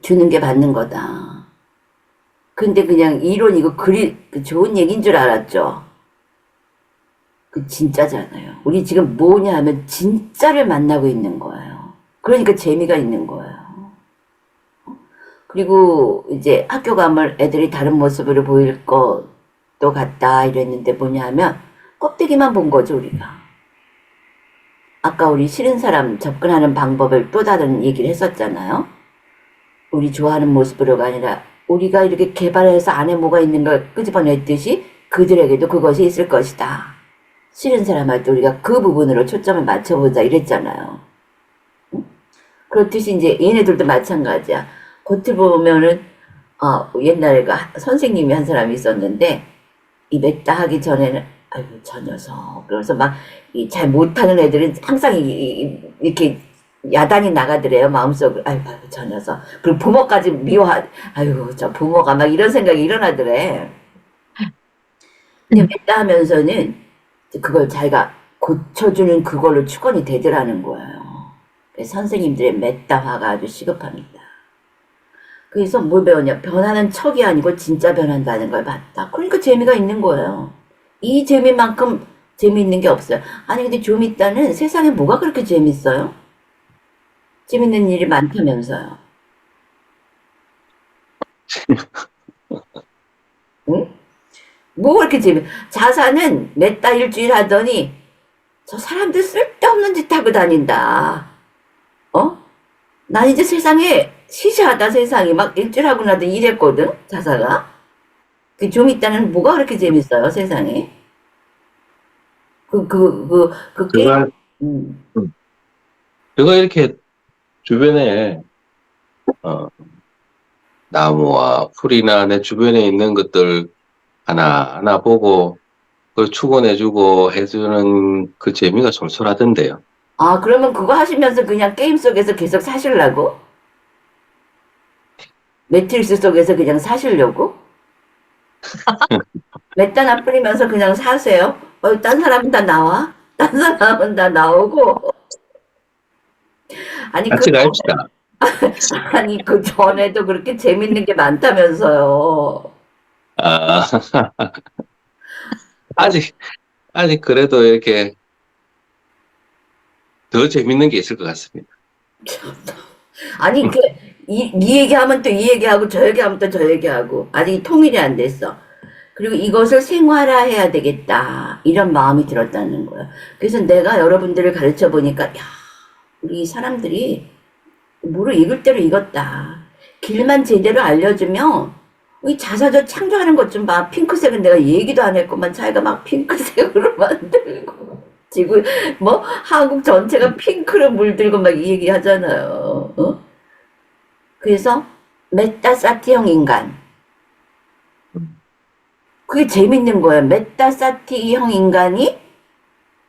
주는 게 받는 거다. 근데 그냥 이론이고 좋은 얘기인 줄 알았죠. 그 진짜잖아요. 우리 지금 뭐냐 하면 진짜를 만나고 있는 거예요. 그러니까 재미가 있는 거예요. 그리고 이제 학교 가면 애들이 다른 모습으로 보일 것도 같다 이랬는데 뭐냐 하면 껍데기만 본 거죠, 우리가. 아까 우리 싫은 사람 접근하는 방법을 또 다른 얘기를 했었잖아요. 우리 좋아하는 모습으로가 아니라 우리가 이렇게 개발해서 안에 뭐가 있는 걸 끄집어냈듯이 그들에게도 그것이 있을 것이다. 싫은 사람한테 우리가 그 부분으로 초점을 맞춰보자 이랬잖아요. 그렇듯이 이제 얘네들도 마찬가지야. 겉을 보면은 옛날에 선생님이 한 사람이 있었는데 이 맥다 하기 전에는 아이고 저 녀석 그러면서 막 잘 못하는 애들은 항상 이렇게 야단이 나가더래요 마음속으로. 아이고 저 녀석. 그리고 부모까지 아이고 저 부모가 막 이런 생각이 일어나더래. 근데 맥다 하면서는 그걸 자기가 고쳐주는 그걸로 축원이 되더라는 거예요. 선생님들의 맥다화가 아주 시급합니다. 그래서 뭘 배웠냐? 변하는 척이 아니고 진짜 변한다는 걸 봤다. 그러니까 재미가 있는 거예요. 이 재미만큼 재미있는 게 없어요. 아니 근데 좀 있다는 세상에 뭐가 그렇게 재밌어요? 재밌는 일이 많다면서요. 응? 뭐가 그렇게 자사는 몇 달 일주일 하더니 저 사람들 쓸데없는 짓 하고 다닌다. 어? 난 이제 세상에 시시하다 세상이 막 일주일 하고 나도 이랬거든 자사가. 그 좀 있다는 뭐가 그렇게 재밌어요 세상에. 그 게임. 제가, 제가 이렇게 주변에, 나무와 풀이나 내 주변에 있는 것들 하나하나 보고, 그걸 축원해주고 해주는 그 재미가 솔솔하던데요. 아, 그러면 그거 하시면서 그냥 게임 속에서 계속 사시려고? 매트릭스 속에서 그냥 사시려고? 몇단 뿌리면서 그냥 사세요? 딴 사람은 다 나와? 딴 사람은 다 나오고. 아니, 같이 갑시다. 아니, 그 전에도 그렇게 재밌는 게 많다면서요. 아, 아직 그래도 이렇게 더 재밌는 게 있을 것 같습니다. 아니, 이 얘기하면 또 이 얘기하고 저 얘기하면 또 저 얘기하고. 아직 통일이 안 됐어. 그리고 이것을 생활화해야 되겠다. 이런 마음이 들었다는 거예요. 그래서 내가 여러분들을 가르쳐 보니까, 야, 우리 사람들이 뭐를 읽을 대로 읽었다. 길만 제대로 알려주면, 이 자사조 창조하는 것 좀 봐. 핑크색은 내가 얘기도 안 했구만. 자기가 막 핑크색으로 만들고. 지금, 뭐, 한국 전체가 핑크로 물들고 막 이 얘기 하잖아요. 어? 그래서, 메타사티형 인간. 그게 재밌는 거예요. 메타사티형 인간이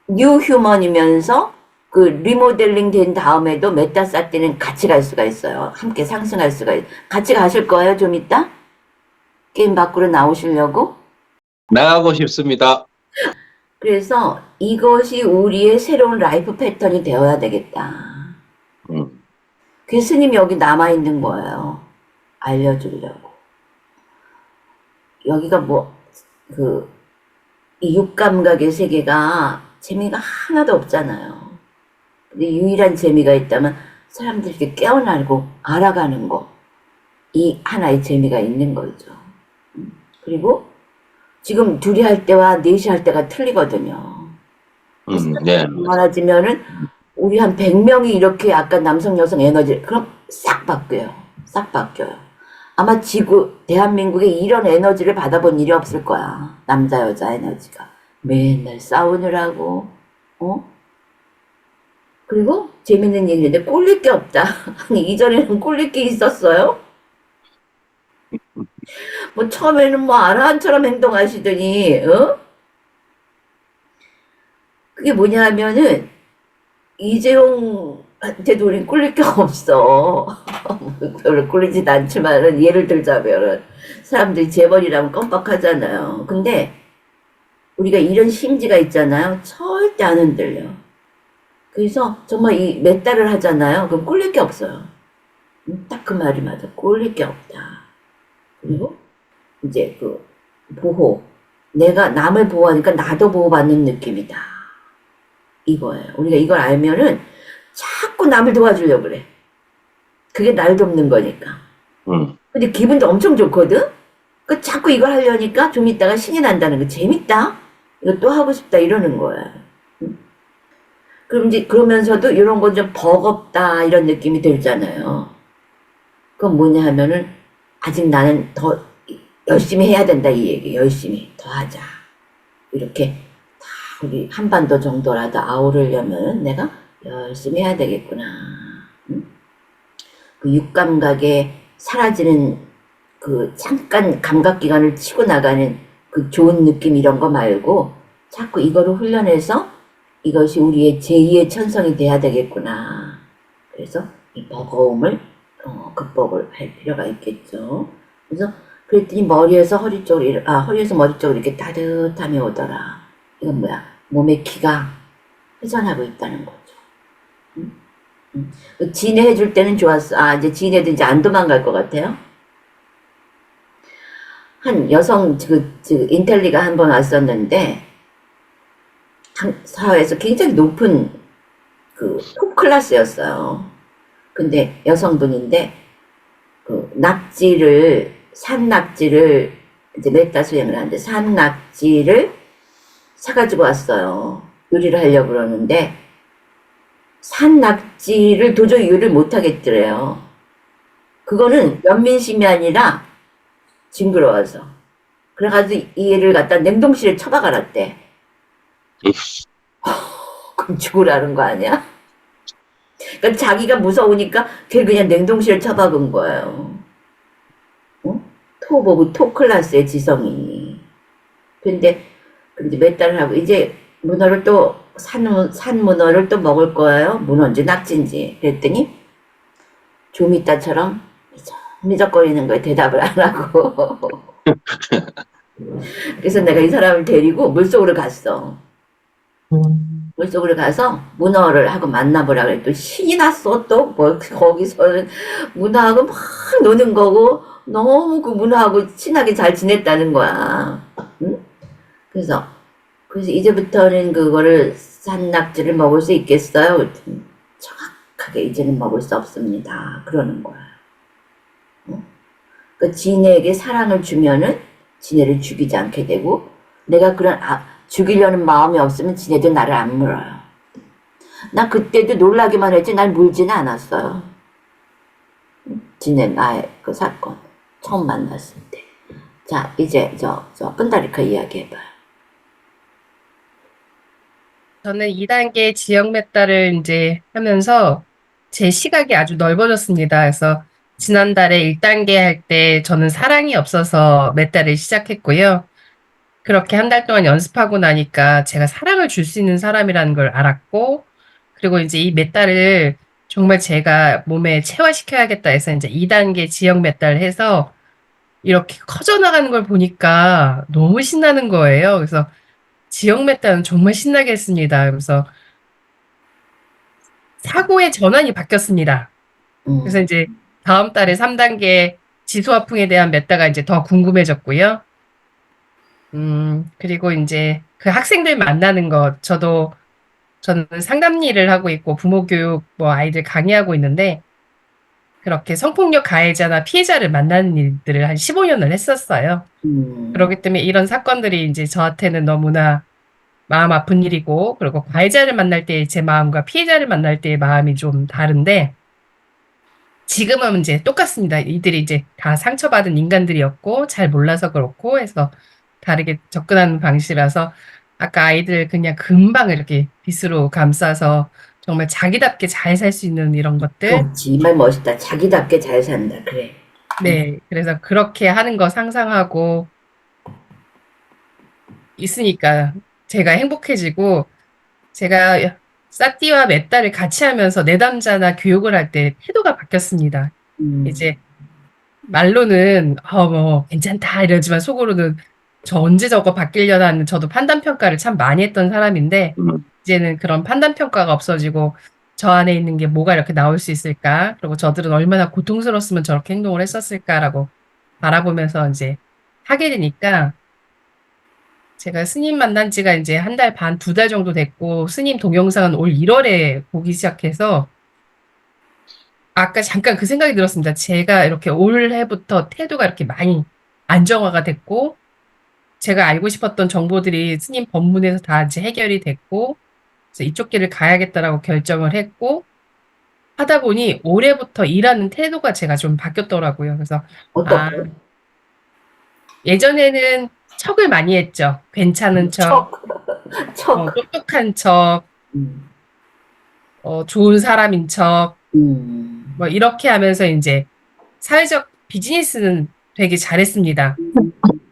뉴 휴먼이면서 그 리모델링 된 다음에도 메타사티는 같이 갈 수가 있어요. 함께 상승할 수가 있어요. 같이 가실 거예요, 좀 이따? 게임 밖으로 나오시려고? 나가고 싶습니다. 그래서 이것이 우리의 새로운 라이프 패턴이 되어야 되겠다. 음, 그 스님이 여기 남아있는 거예요. 알려주려고. 여기가 이 육감각의 세계가 재미가 하나도 없잖아요. 근데 유일한 재미가 있다면 사람들이 깨어나고 알아가는 거. 이 하나의 재미가 있는 거죠. 그리고 지금 둘이 할 때와 넷이 할 때가 틀리거든요. 네. 많아지면은 우리 한 100명이 이렇게 약간 남성 여성 에너지 그럼 싹 바뀌어요. 싹 바뀌어요. 아마 대한민국에 이런 에너지를 받아본 일이 없을 거야. 남자 여자 에너지가 맨날 싸우느라고. 그리고 재밌는 얘기인데 꼴릴 게 없다. 아니 이전에는 꼴릴 게 있었어요? 뭐 처음에는 뭐 아라한처럼 행동하시더니 그게 뭐냐 하면은 이재용한테도 우린 꿀릴 게 없어. 별로 꿀리진 않지만은 예를 들자면은 사람들이 재벌이라면 껌뻑하잖아요. 근데 우리가 이런 심지가 있잖아요. 절대 안 흔들려. 그래서 정말 이 몇 달을 하잖아요. 그럼 꿀릴 게 없어요. 딱 그 말이 맞아. 꿀릴 게 없다. 그리고 이제 보호. 내가 남을 보호하니까 나도 보호받는 느낌이다. 이거예요. 우리가 이걸 알면은 자꾸 남을 도와주려고 그래. 그게 날 돕는 거니까. 근데 기분도 엄청 좋거든? 자꾸 이걸 하려니까 좀 있다가 신이 난다는 거. 재밌다? 이거 또 하고 싶다. 이러는 거야. 그럼 이제 그러면서도 이런 건 좀 버겁다. 이런 느낌이 들잖아요. 그건 뭐냐 하면은 아직 나는 더 열심히 해야 된다. 이 얘기. 열심히 더 하자. 이렇게 우리 한반도 정도라도 아우르려면 내가 열심히 해야 되겠구나. 그 육감각에 사라지는 그 잠깐 감각기관을 치고 나가는 그 좋은 느낌 이런 거 말고 자꾸 이거를 훈련해서 이것이 우리의 제2의 천성이 돼야 되겠구나. 그래서 이 버거움을 극복을 할 필요가 있겠죠. 그래서 그랬더니 머리에서 허리 쪽으로 허리에서 머리 쪽으로 이렇게 따뜻함이 오더라. 이건 뭐야? 몸의 기가 회전하고 있다는 거죠. 진해 해줄 때는 좋았어. 이제 진해도 이제 안 도망갈 것 같아요. 한 여성, 인텔리가 한 번 왔었는데, 사회에서 굉장히 높은 톱 클래스였어요. 근데 여성분인데, 산 낙지를 이제 메타 수행을 하는데 산낙지를 사가지고 왔어요. 요리를 하려고 그러는데 산낙지를 도저히 요리를 못 하겠더래요. 그거는 연민심이 아니라 징그러워서. 그래가지고 이 애를 갖다 냉동실에 처박아놨대. 그럼 죽으라는 거 아니야? 그러니까 자기가 무서우니까 걔 그냥 냉동실에 처박은 거예요. 어? 토보고 토클라스의 지성이. 근데 몇 달을 하고 이제 문어를 또 산 문어를 또 먹을 거예요. 문어인지 낙지인지. 그랬더니 좀 이따처럼 미적거리는 거에 대답을 안 하고. 그래서 내가 이 사람을 데리고 물속으로 갔어. 물속으로 가서 문어를 하고 만나보라 그랬더니 신이 났어. 또 뭐 거기서는 문어하고 막 노는 거고 너무 그 문어하고 친하게 잘 지냈다는 거야. 응? 그래서 이제부터는 그거를 산낙지를 먹을 수 있겠어요? 그랬더니 정확하게 이제는 먹을 수 없습니다. 그러는 거야. 응? 그 지네에게 사랑을 주면은 지네를 죽이지 않게 되고 내가 그런 죽이려는 마음이 없으면 지네도 나를 안 물어요. 나 그때도 놀라기만 했지 날 물지는 않았어요. 지네 나의 그 사건 처음 만났을 때. 자 이제 저 끈다리카 이야기 해봐요. 저는 2단계 지역 메타를 이제 하면서 제 시각이 아주 넓어졌습니다. 그래서 지난달에 1단계 할 때 저는 사랑이 없어서 메타를 시작했고요. 그렇게 한 달 동안 연습하고 나니까 제가 사랑을 줄 수 있는 사람이라는 걸 알았고, 그리고 이제 이 메타를 정말 제가 몸에 체화시켜야겠다 해서 이제 2단계 지역 메타를 해서 이렇게 커져나가는 걸 보니까 너무 신나는 거예요. 그래서 지역 메타는 정말 신나게 했습니다. 그래서 사고의 전환이 바뀌었습니다. 그래서 이제 다음 달에 3단계 지수화풍에 대한 메타가 이제 더 궁금해졌고요. 그리고 이제 그 학생들 만나는 것, 저는 상담 일을 하고 있고 부모 교육 뭐 아이들 강의하고 있는데 그렇게 성폭력 가해자나 피해자를 만나는 일들을 한 15년을 했었어요. 그렇기 때문에 이런 사건들이 이제 저한테는 너무나 마음 아픈 일이고, 그리고 가해자를 만날 때의 제 마음과 피해자를 만날 때의 마음이 좀 다른데, 지금은 이제 똑같습니다. 이들이 이제 다 상처받은 인간들이었고, 잘 몰라서 그렇고 해서 다르게 접근하는 방식이라서, 아까 아이들 그냥 금방 이렇게 빗으로 감싸서 정말 자기답게 잘 살 수 있는 이런 것들. 그렇지. 이 말 멋있다. 자기답게 잘 산다. 그래. 네. 그래서 그렇게 하는 거 상상하고 있으니까 제가 행복해지고, 제가 싸띠와 맷다를 같이 하면서 내담자나 교육을 할 때 태도가 바뀌었습니다. 이제 말로는 뭐 괜찮다 이러지만 속으로는 저 언제 저거 바뀌려나 하는, 저도 판단 평가를 참 많이 했던 사람인데 이제는 그런 판단 평가가 없어지고 저 안에 있는 게 뭐가 이렇게 나올 수 있을까? 그리고 저들은 얼마나 고통스러웠으면 저렇게 행동을 했었을까라고 바라보면서 이제 하게 되니까, 제가 스님 만난 지가 이제 1달 반, 2달 정도 됐고, 스님 동영상은 올 1월에 보기 시작해서, 아까 잠깐 그 생각이 들었습니다. 제가 이렇게 올해부터 태도가 이렇게 많이 안정화가 됐고, 제가 알고 싶었던 정보들이 스님 법문에서 다 이제 해결이 됐고, 그래서 이쪽 길을 가야겠다라고 결정을 했고, 하다 보니 올해부터 일하는 태도가 제가 좀 바뀌었더라고요. 그래서, 어떻게? 예전에는 척을 많이 했죠. 괜찮은 척, 척. 똑똑한 척, 좋은 사람인 척, 뭐 이렇게 하면서 이제 사회적 비즈니스는 되게 잘했습니다.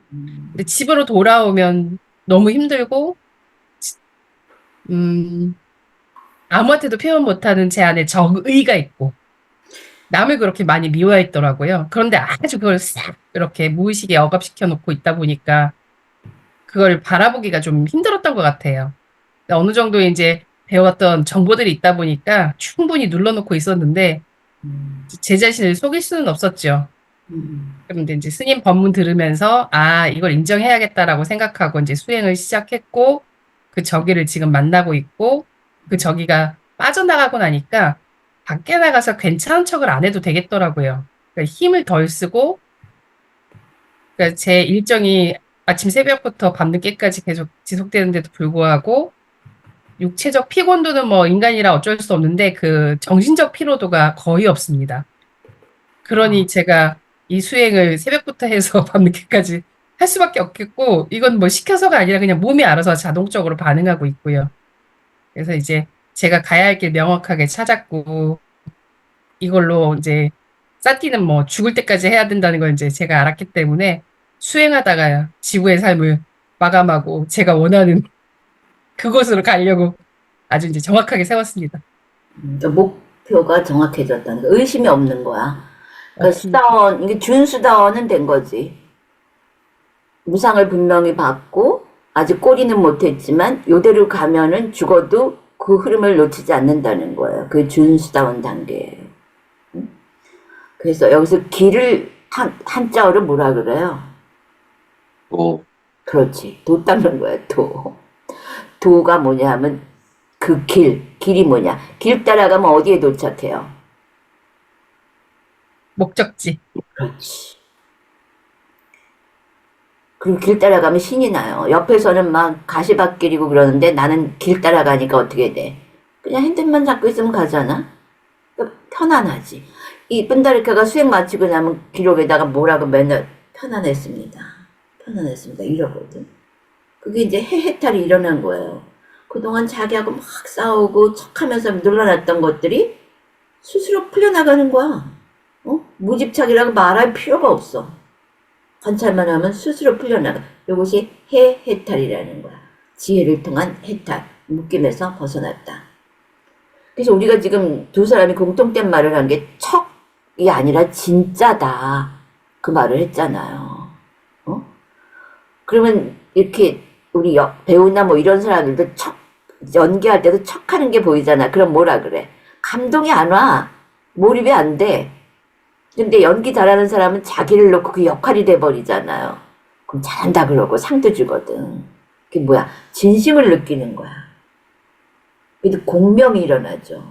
근데 집으로 돌아오면 너무 힘들고, 아무한테도 표현 못하는 제 안에 적의가 있고, 남을 그렇게 많이 미워했더라고요. 그런데 아주 그걸 싹 이렇게 무의식에 억압시켜 놓고 있다 보니까 그걸 바라보기가 좀 힘들었던 것 같아요. 어느 정도 이제 배웠던 정보들이 있다 보니까 충분히 눌러놓고 있었는데 제 자신을 속일 수는 없었죠. 그런데 이제 스님 법문 들으면서 이걸 인정해야겠다라고 생각하고 이제 수행을 시작했고, 그 저기를 지금 만나고 있고, 그 저기가 빠져나가고 나니까 밖에 나가서 괜찮은 척을 안 해도 되겠더라고요. 그러니까 힘을 덜 쓰고 그러니까 제 일정이 아침 새벽부터 밤늦게까지 계속 지속되는데도 불구하고 육체적 피곤도는 뭐 인간이라 어쩔 수 없는데 그 정신적 피로도가 거의 없습니다. 그러니 제가 이 수행을 새벽부터 해서 밤늦게까지 할 수밖에 없겠고, 이건 뭐 시켜서가 아니라 그냥 몸이 알아서 자동적으로 반응하고 있고요. 그래서 이제 제가 가야 할 길 명확하게 찾았고, 이걸로 이제 쌓기는 뭐 죽을 때까지 해야 된다는 걸 이제 제가 알았기 때문에 수행하다가 지구의 삶을 마감하고 제가 원하는 그곳으로 가려고 아주 이제 정확하게 세웠습니다. 그러니까 목표가 정확해졌다는 거. 의심이 없는 거야. 그러니까 없습니다. 수다원, 이게 준수다원은 된 거지. 무상을 분명히 받고 아직 꼬리는 못했지만 요대로 가면은 죽어도 그 흐름을 놓치지 않는다는 거예요. 그게 준수다원 단계예요. 응? 그래서 여기서 길을 한자어로 뭐라 그래요? 그렇지. 도 닦는 거야, 도. 도가 뭐냐 하면 그 길이 뭐냐. 길 따라가면 어디에 도착해요? 목적지. 그렇지. 그리고 길 따라가면 신이 나요. 옆에서는 막 가시밭길이고 그러는데 나는 길 따라가니까 어떻게 돼? 그냥 핸들만 잡고 있으면 가잖아? 그러니까 편안하지. 이 뿐다리카가 수행 마치고 나면 기록에다가 뭐라고 맨날 편안했습니다. 편안했습니다. 이러거든. 그게 이제 해탈이 일어난 거예요. 그동안 자기하고 막 싸우고 척하면서 눌러놨던 것들이 스스로 풀려나가는 거야. 무집착이라고 말할 필요가 없어. 관찰만 하면 스스로 풀려나가. 이것이 해탈이라는 거야. 지혜를 통한 해탈, 묶임에서 벗어났다. 그래서 우리가 지금 두 사람이 공통된 말을 한 게 척이 아니라 진짜다. 그 말을 했잖아요. 그러면 이렇게 우리 배우나 뭐 이런 사람들도 연기할 때도 척하는 게 보이잖아. 그럼 뭐라 그래? 감동이 안 와. 몰입이 안 돼. 근데 연기 잘하는 사람은 자기를 놓고 그 역할이 돼버리잖아요. 그럼 잘한다 그러고 상도 주거든. 그게 뭐야? 진심을 느끼는 거야. 근데 공명이 일어나죠.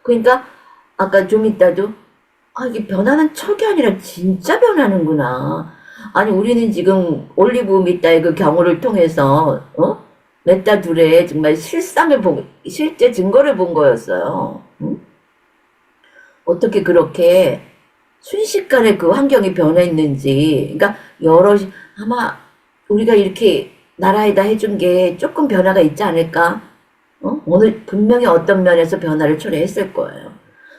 그러니까 아까 좀 이따도 이게 변하는 척이 아니라 진짜 변하는구나. 아니 우리는 지금 올리브 미따의 그 경우를 통해서 넷다 둘의 정말 실상을 실제 증거를 본 거였어요. 어떻게 그렇게 순식간에 그 환경이 변했는지. 그러니까 여럿이 아마 우리가 이렇게 나라에다 해준 게 조금 변화가 있지 않을까? 오늘 분명히 어떤 면에서 변화를 초래했을 거예요.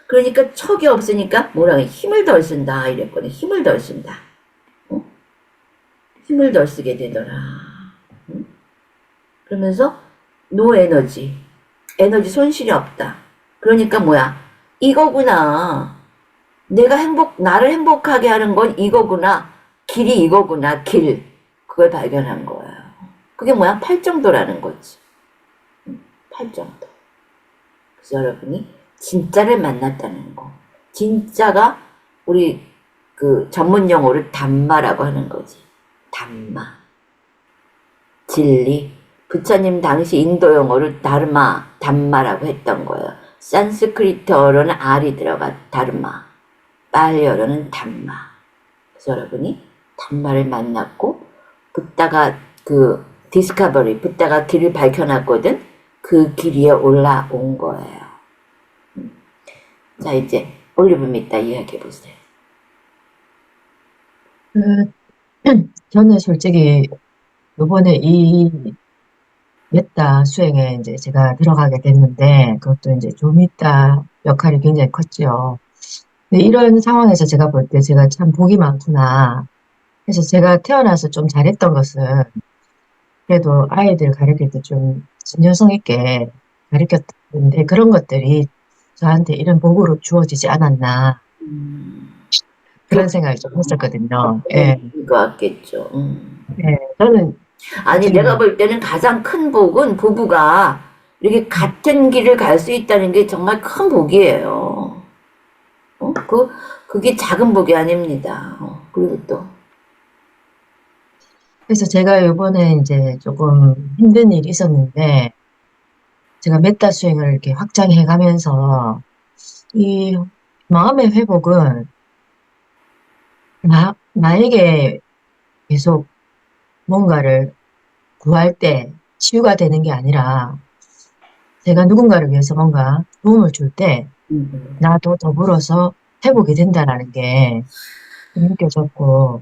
그러니까 척이 없으니까 뭐라 힘을 덜 쓴다 이랬거든. 힘을 덜 쓴다. 힘을 덜 쓰게 되더라. 그러면서 노 에너지. 에너지 손실이 없다. 그러니까 뭐야? 이거구나. 나를 행복하게 하는 건 이거구나. 길이 이거구나. 길. 그걸 발견한 거예요. 그게 뭐야? 팔정도라는 거지. 팔정도. 그래서 여러분이 진짜를 만났다는 거. 진짜가 우리 그 전문 용어를 담마라고 하는 거지. 담마. 진리. 부처님 당시 인도 용어를 담마라고 했던 거예요. 산스크리트어로는 R이 들어가 다르마. 빨리어로는 담마. 그래서 여러분이 담마를 만났고 붓다가 그 디스커버리, 붓다가 길을 밝혀놨거든. 그 길 위에 올라온 거예요. 자 이제 올리브 미따 이야기해보세요. 저는 솔직히 요번에 이 메타 수행에 이제 제가 들어가게 됐는데 그것도 이제 좀 있다 역할이 굉장히 컸죠. 근데 이런 상황에서 제가 볼 때 제가 참 복이 많구나. 그래서 제가 태어나서 좀 잘했던 것은 그래도 아이들 가르칠 때 좀 진정성 있게 가르쳤는데 그런 것들이 저한테 이런 복으로 주어지지 않았나. 그런 생각이 좀 했었거든요. 예. 이거 같겠죠. 예. 저는 아니 내가 볼 때는 가장 큰 복은 부부가 이렇게 같은 길을 갈 수 있다는 게 정말 큰 복이에요. 그게 작은 복이 아닙니다. 그리고 또 그래서 제가 요번에 이제 조금 힘든 일이 있었는데 제가 메타 수행을 이렇게 확장해 가면서 이 마음의 회복은 나에게 계속 뭔가를 구할 때 치유가 되는 게 아니라 제가 누군가를 위해서 뭔가 도움을 줄 때 나도 더불어서 회복이 된다라는 게 느껴졌고,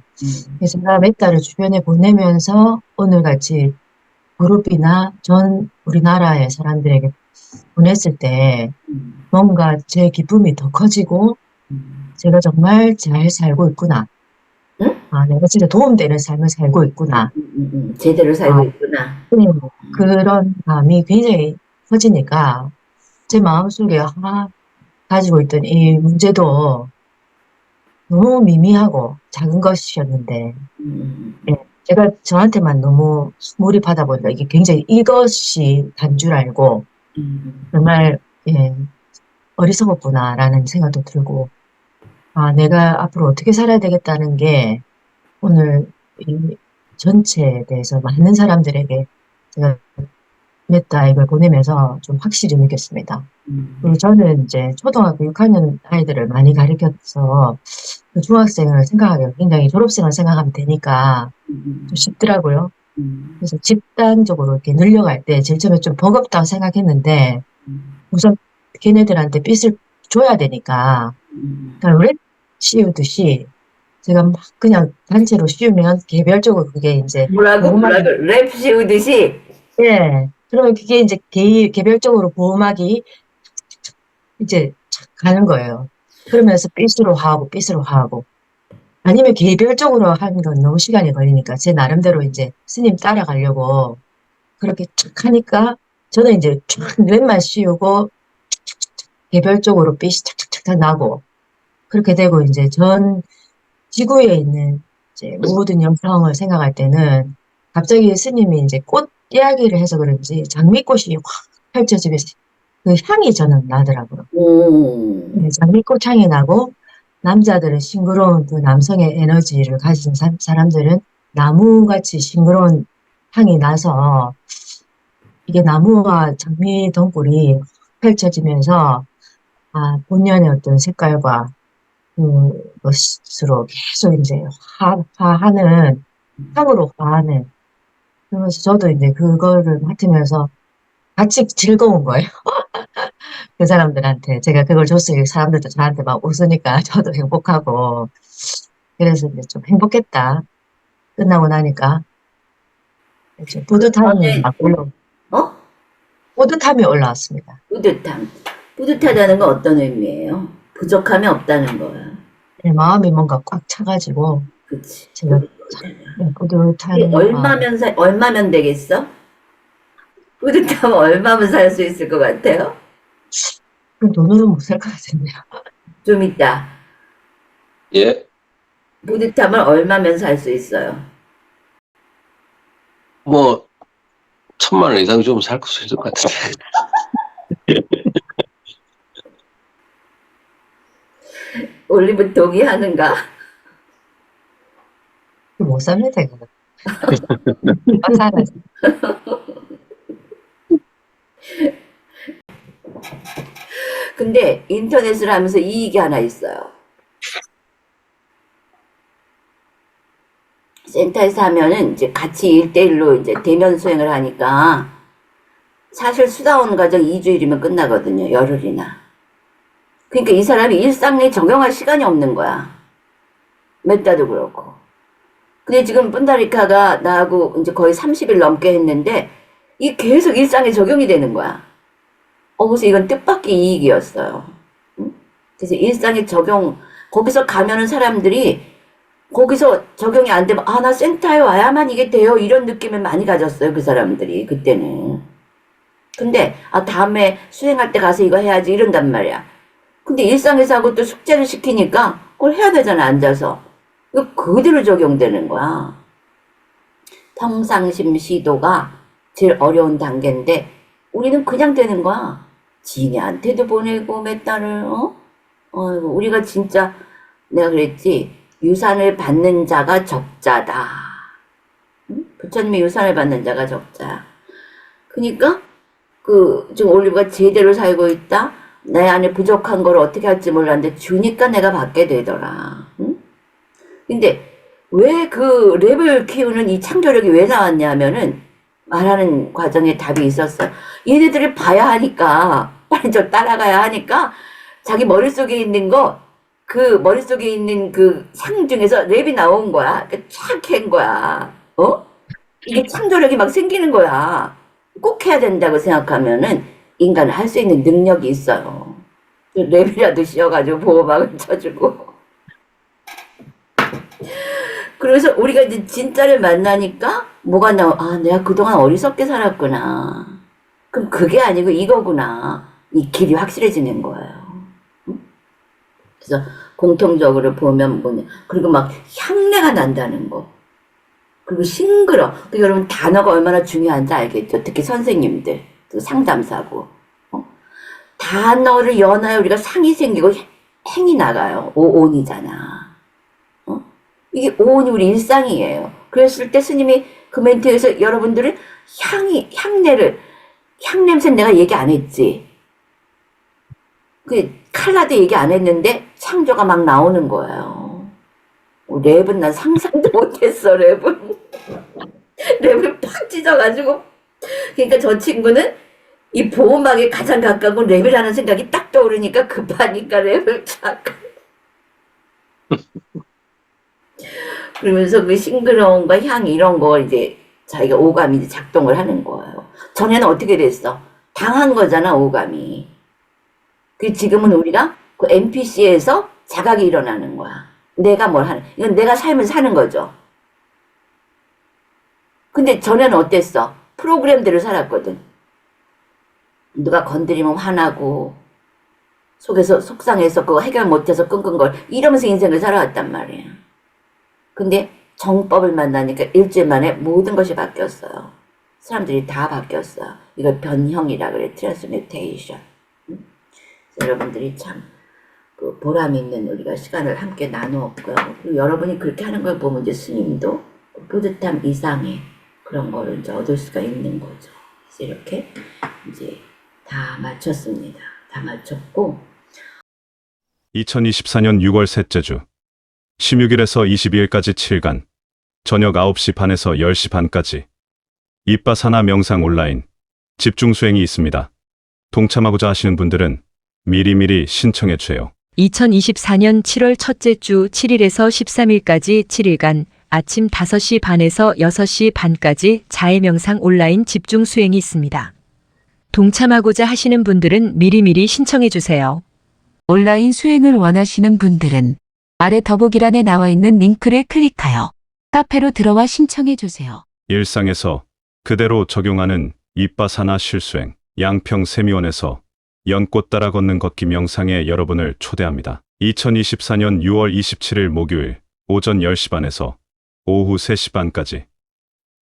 그래서 제가 몇 달을 주변에 보내면서 오늘같이 그룹이나 전 우리나라의 사람들에게 보냈을 때 뭔가 제 기쁨이 더 커지고 제가 정말 잘 살고 있구나. 응? 아, 내가 진짜 도움되는 삶을 살고 있구나. 제대로 살고 아, 있구나. 그런 감이 굉장히 커지니까 제 마음속에 가지고 있던 이 문제도 너무 미미하고 작은 것이었는데 예, 제가 저한테만 너무 몰입하다 보니까 이게 굉장히 이것이 단 줄 알고 정말 예, 어리석었구나라는 생각도 들고 아, 내가 앞으로 어떻게 살아야 되겠다는 게 오늘 이 전체에 대해서 많은 사람들에게 제가 몇 달을 보내면서 좀 확실히 느꼈습니다. 그리고 저는 이제 초등학교 6학년 아이들을 많이 가르쳐서 그 중학생을 생각하기가 굉장히 졸업생을 생각하면 되니까 좀 쉽더라고요. 그래서 집단적으로 이렇게 늘려갈 때 제일 처음에 좀 버겁다고 생각했는데 우선 걔네들한테 빚을 줘야 되니까 그러니까 랩 씌우듯이 제가 막 그냥 단체로 씌우면 개별적으로 그게 이제 뭐라고 보호막이 랩 씌우듯이. 예 그러면 그게 이제 개별적으로 보호막이 이제 착 가는 거예요. 그러면서 삐스로 하고 아니면 개별적으로 하는 건 너무 시간이 걸리니까 제 나름대로 이제 스님 따라가려고 그렇게 착 하니까 저는 이제 쫙 랩만 씌우고 개별적으로 삐이 착착착착 나고 그렇게 되고 이제 전 지구에 있는 이제 모든 영상을 생각할 때는 갑자기 스님이 이제 꽃 이야기를 해서 그런지 장미꽃이 확 펼쳐지면서 그 향이 저는 나더라고요. 네, 장미꽃 향이 나고 남자들은 싱그러운 그 남성의 에너지를 가진 사람들은 나무같이 싱그러운 향이 나서 이게 나무와 장미 덩굴이 펼쳐지면서 아, 본연의 어떤 색깔과 그것으로 계속 이제 화하는 향으로 화하는 그러면서 저도 이제 그거를 맡으면서 같이 즐거운 거예요. 그 사람들한테 제가 그걸 줬으니 사람들도 저한테 막 웃으니까 저도 행복하고 그래서 이제 좀 행복했다. 끝나고 나니까 이제 뿌듯함이 막 어? 뿌듯함이 올라왔습니다. 뿌듯함. 뿌듯하다는 건 어떤 의미예요? 부족함이 없다는 거야. 제 마음이 뭔가 꽉 차가지고 그치. 제가 뿌듯하다. 뿌듯한 이게 얼마면 되겠어? 뿌듯하면 얼마면 살 수 있을 것 같아요? 그 돈으로 못 살 것 같은데요. 좀 있다. 예, 뿌듯함을 얼마면 살 수 있어요? 뭐 1,000만 원 이상 좀 살 수 있을 것 같은데. 올리브 동의하는가? 못 삽니다, 이거. 못 살아요. 근데 인터넷을 하면서 이익이 하나 있어요. 센터에서 하면은 이제 같이 1대1로 이제 대면 수행을 하니까 사실 수다원 과정 2주일이면 끝나거든요. 열흘이나. 그러니까 이 사람이 일상에 적용할 시간이 없는 거야. 몇 달도 그렇고. 근데 지금 뿐다리카가 나하고 이제 거의 30일 넘게 했는데 이 계속 일상에 적용이 되는 거야. 그래서 이건 뜻밖의 이익이었어요. 응? 그래서 일상에 적용, 거기서 가면은 사람들이 거기서 적용이 안 되면 나 센터에 와야만 이게 돼요. 이런 느낌을 많이 가졌어요. 그 사람들이 그때는. 근데 다음에 수행할 때 가서 이거 해야지 이런단 말이야. 근데 일상에서 하고 또 숙제를 시키니까 그걸 해야 되잖아. 앉아서. 이거 그대로 적용되는 거야. 평상심 시도가 제일 어려운 단계인데 우리는 그냥 되는 거야. 지인한테도 보내고 몇 달을 우리가 진짜 내가 그랬지. 유산을 받는 자가 적자다. 응? 부처님의 유산을 받는 자가 적자야. 그러니까 지금 올리브가 제대로 살고 있다. 내 안에 부족한 걸 어떻게 할지 몰랐는데 주니까 내가 받게 되더라. 응? 근데 왜 그 랩을 키우는 이 창조력이 왜 나왔냐면은 말하는 과정에 답이 있었어요. 얘네들을 봐야 하니까, 빨리 좀 따라가야 하니까 자기 머릿속에 있는 그 머릿속에 있는 그 상 중에서 랩이 나온 거야. 촥 캔 거야. 이게 창조력이 막 생기는 거야. 꼭 해야 된다고 생각하면은 인간은 할 수 있는 능력이 있어요. 랩이라도 씌워가지고 보호막을 쳐주고. 그래서 우리가 이제 진짜를 만나니까 뭐가 아, 내가 그동안 어리석게 살았구나. 그럼 그게 아니고 이거구나. 이 길이 확실해지는 거예요. 그래서 공통적으로 보면 뭐냐. 그리고 막 향내가 난다는 거. 그리고 싱그러. 그 여러분 단어가 얼마나 중요한지 알겠죠? 특히 선생님들, 그 상담사고. 단어를 연하여 우리가 상이 생기고 행이 나가요. 오온이잖아. 이게 오온이 우리 일상이에요. 그랬을 때 스님이 그 멘트에서 여러분들은 향냄새 내가 얘기 안 했지. 그 칼라도 얘기 안 했는데 창조가 막 나오는 거예요. 랩은 난 상상도 못했어, 랩은. 랩을 팍 찢어가지고. 그러니까 저 친구는 이 보호막에 가장 가까운 랩이라는 생각이 딱 떠오르니까 급하니까 랩을 쫙. 그러면서 그 싱그러움과 향 이런 거 이제 자기가 오감이 이제 작동을 하는 거예요. 전에는 어떻게 됐어? 당한 거잖아, 오감이. 그 지금은 우리가 그 NPC에서 자각이 일어나는 거야. 내가 뭘 하는, 이건 내가 삶을 사는 거죠. 근데 전에는 어땠어? 프로그램대로 살았거든. 누가 건드리면 화나고, 속에서 속상해서 그거 해결 못해서 끙끙걸, 이러면서 인생을 살아왔단 말이야. 근데 정법을 만나니까 일주일 만에 모든 것이 바뀌었어요. 사람들이 다 바뀌었어요. 이걸 변형이라 그래. 트랜스미테이션. 여러분들이 참 그 보람 있는 우리가 시간을 함께 나누었고요. 그리고 여러분이 그렇게 하는 걸 보면 이제 스님도 뿌듯함 이상의 그런 거를 이제 얻을 수가 있는 거죠. 그래서 이렇게 이제 다 마쳤습니다. 다 마쳤고 2024년 6월 셋째 주 16일에서 22일까지 7간 저녁 9시 반에서 10시 반까지 이빠사나 명상 온라인 집중 수행이 있습니다. 동참하고자 하시는 분들은 미리미리 신청해 주세요. 2024년 7월 첫째 주 7일에서 13일까지 7일간 아침 5시 반에서 6시 반까지 자해명상 온라인 집중 수행이 있습니다. 동참하고자 하시는 분들은 미리미리 신청해 주세요. 온라인 수행을 원하시는 분들은 아래 더보기란에 나와 있는 링크를 클릭하여 카페로 들어와 신청해 주세요. 일상에서 그대로 적용하는 이빠사나 실수행 양평세미원에서 연꽃 따라 걷는 걷기 명상에 여러분을 초대합니다. 2024년 6월 27일 목요일 오전 10시 반에서 오후 3시 반까지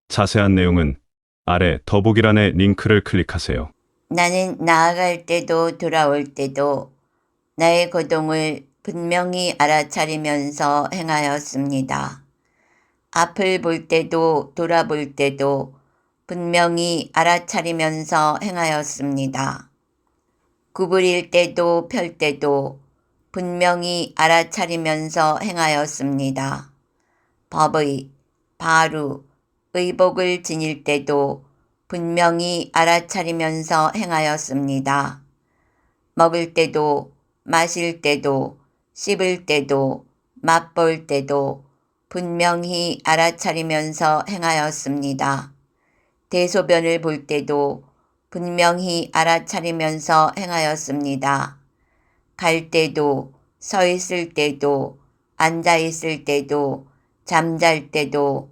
자세한 내용은 아래 더보기란의 링크를 클릭하세요. 나는 나아갈 때도 돌아올 때도 나의 거동을 분명히 알아차리면서 행하였습니다. 앞을 볼 때도 돌아볼 때도 분명히 알아차리면서 행하였습니다. 구부릴 때도 펼 때도 분명히 알아차리면서 행하였습니다. 법의, 바루, 의복을 지닐 때도 분명히 알아차리면서 행하였습니다. 먹을 때도 마실 때도 씹을 때도 맛볼 때도 분명히 알아차리면서 행하였습니다. 대소변을 볼 때도 분명히 알아차리면서 행하였습니다. 갈 때도 서 있을 때도 앉아 있을 때도 잠잘 때도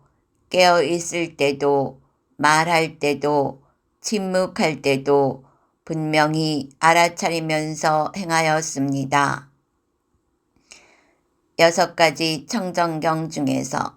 깨어 있을 때도 말할 때도 침묵할 때도 분명히 알아차리면서 행하였습니다. 6가지 청정경 중에서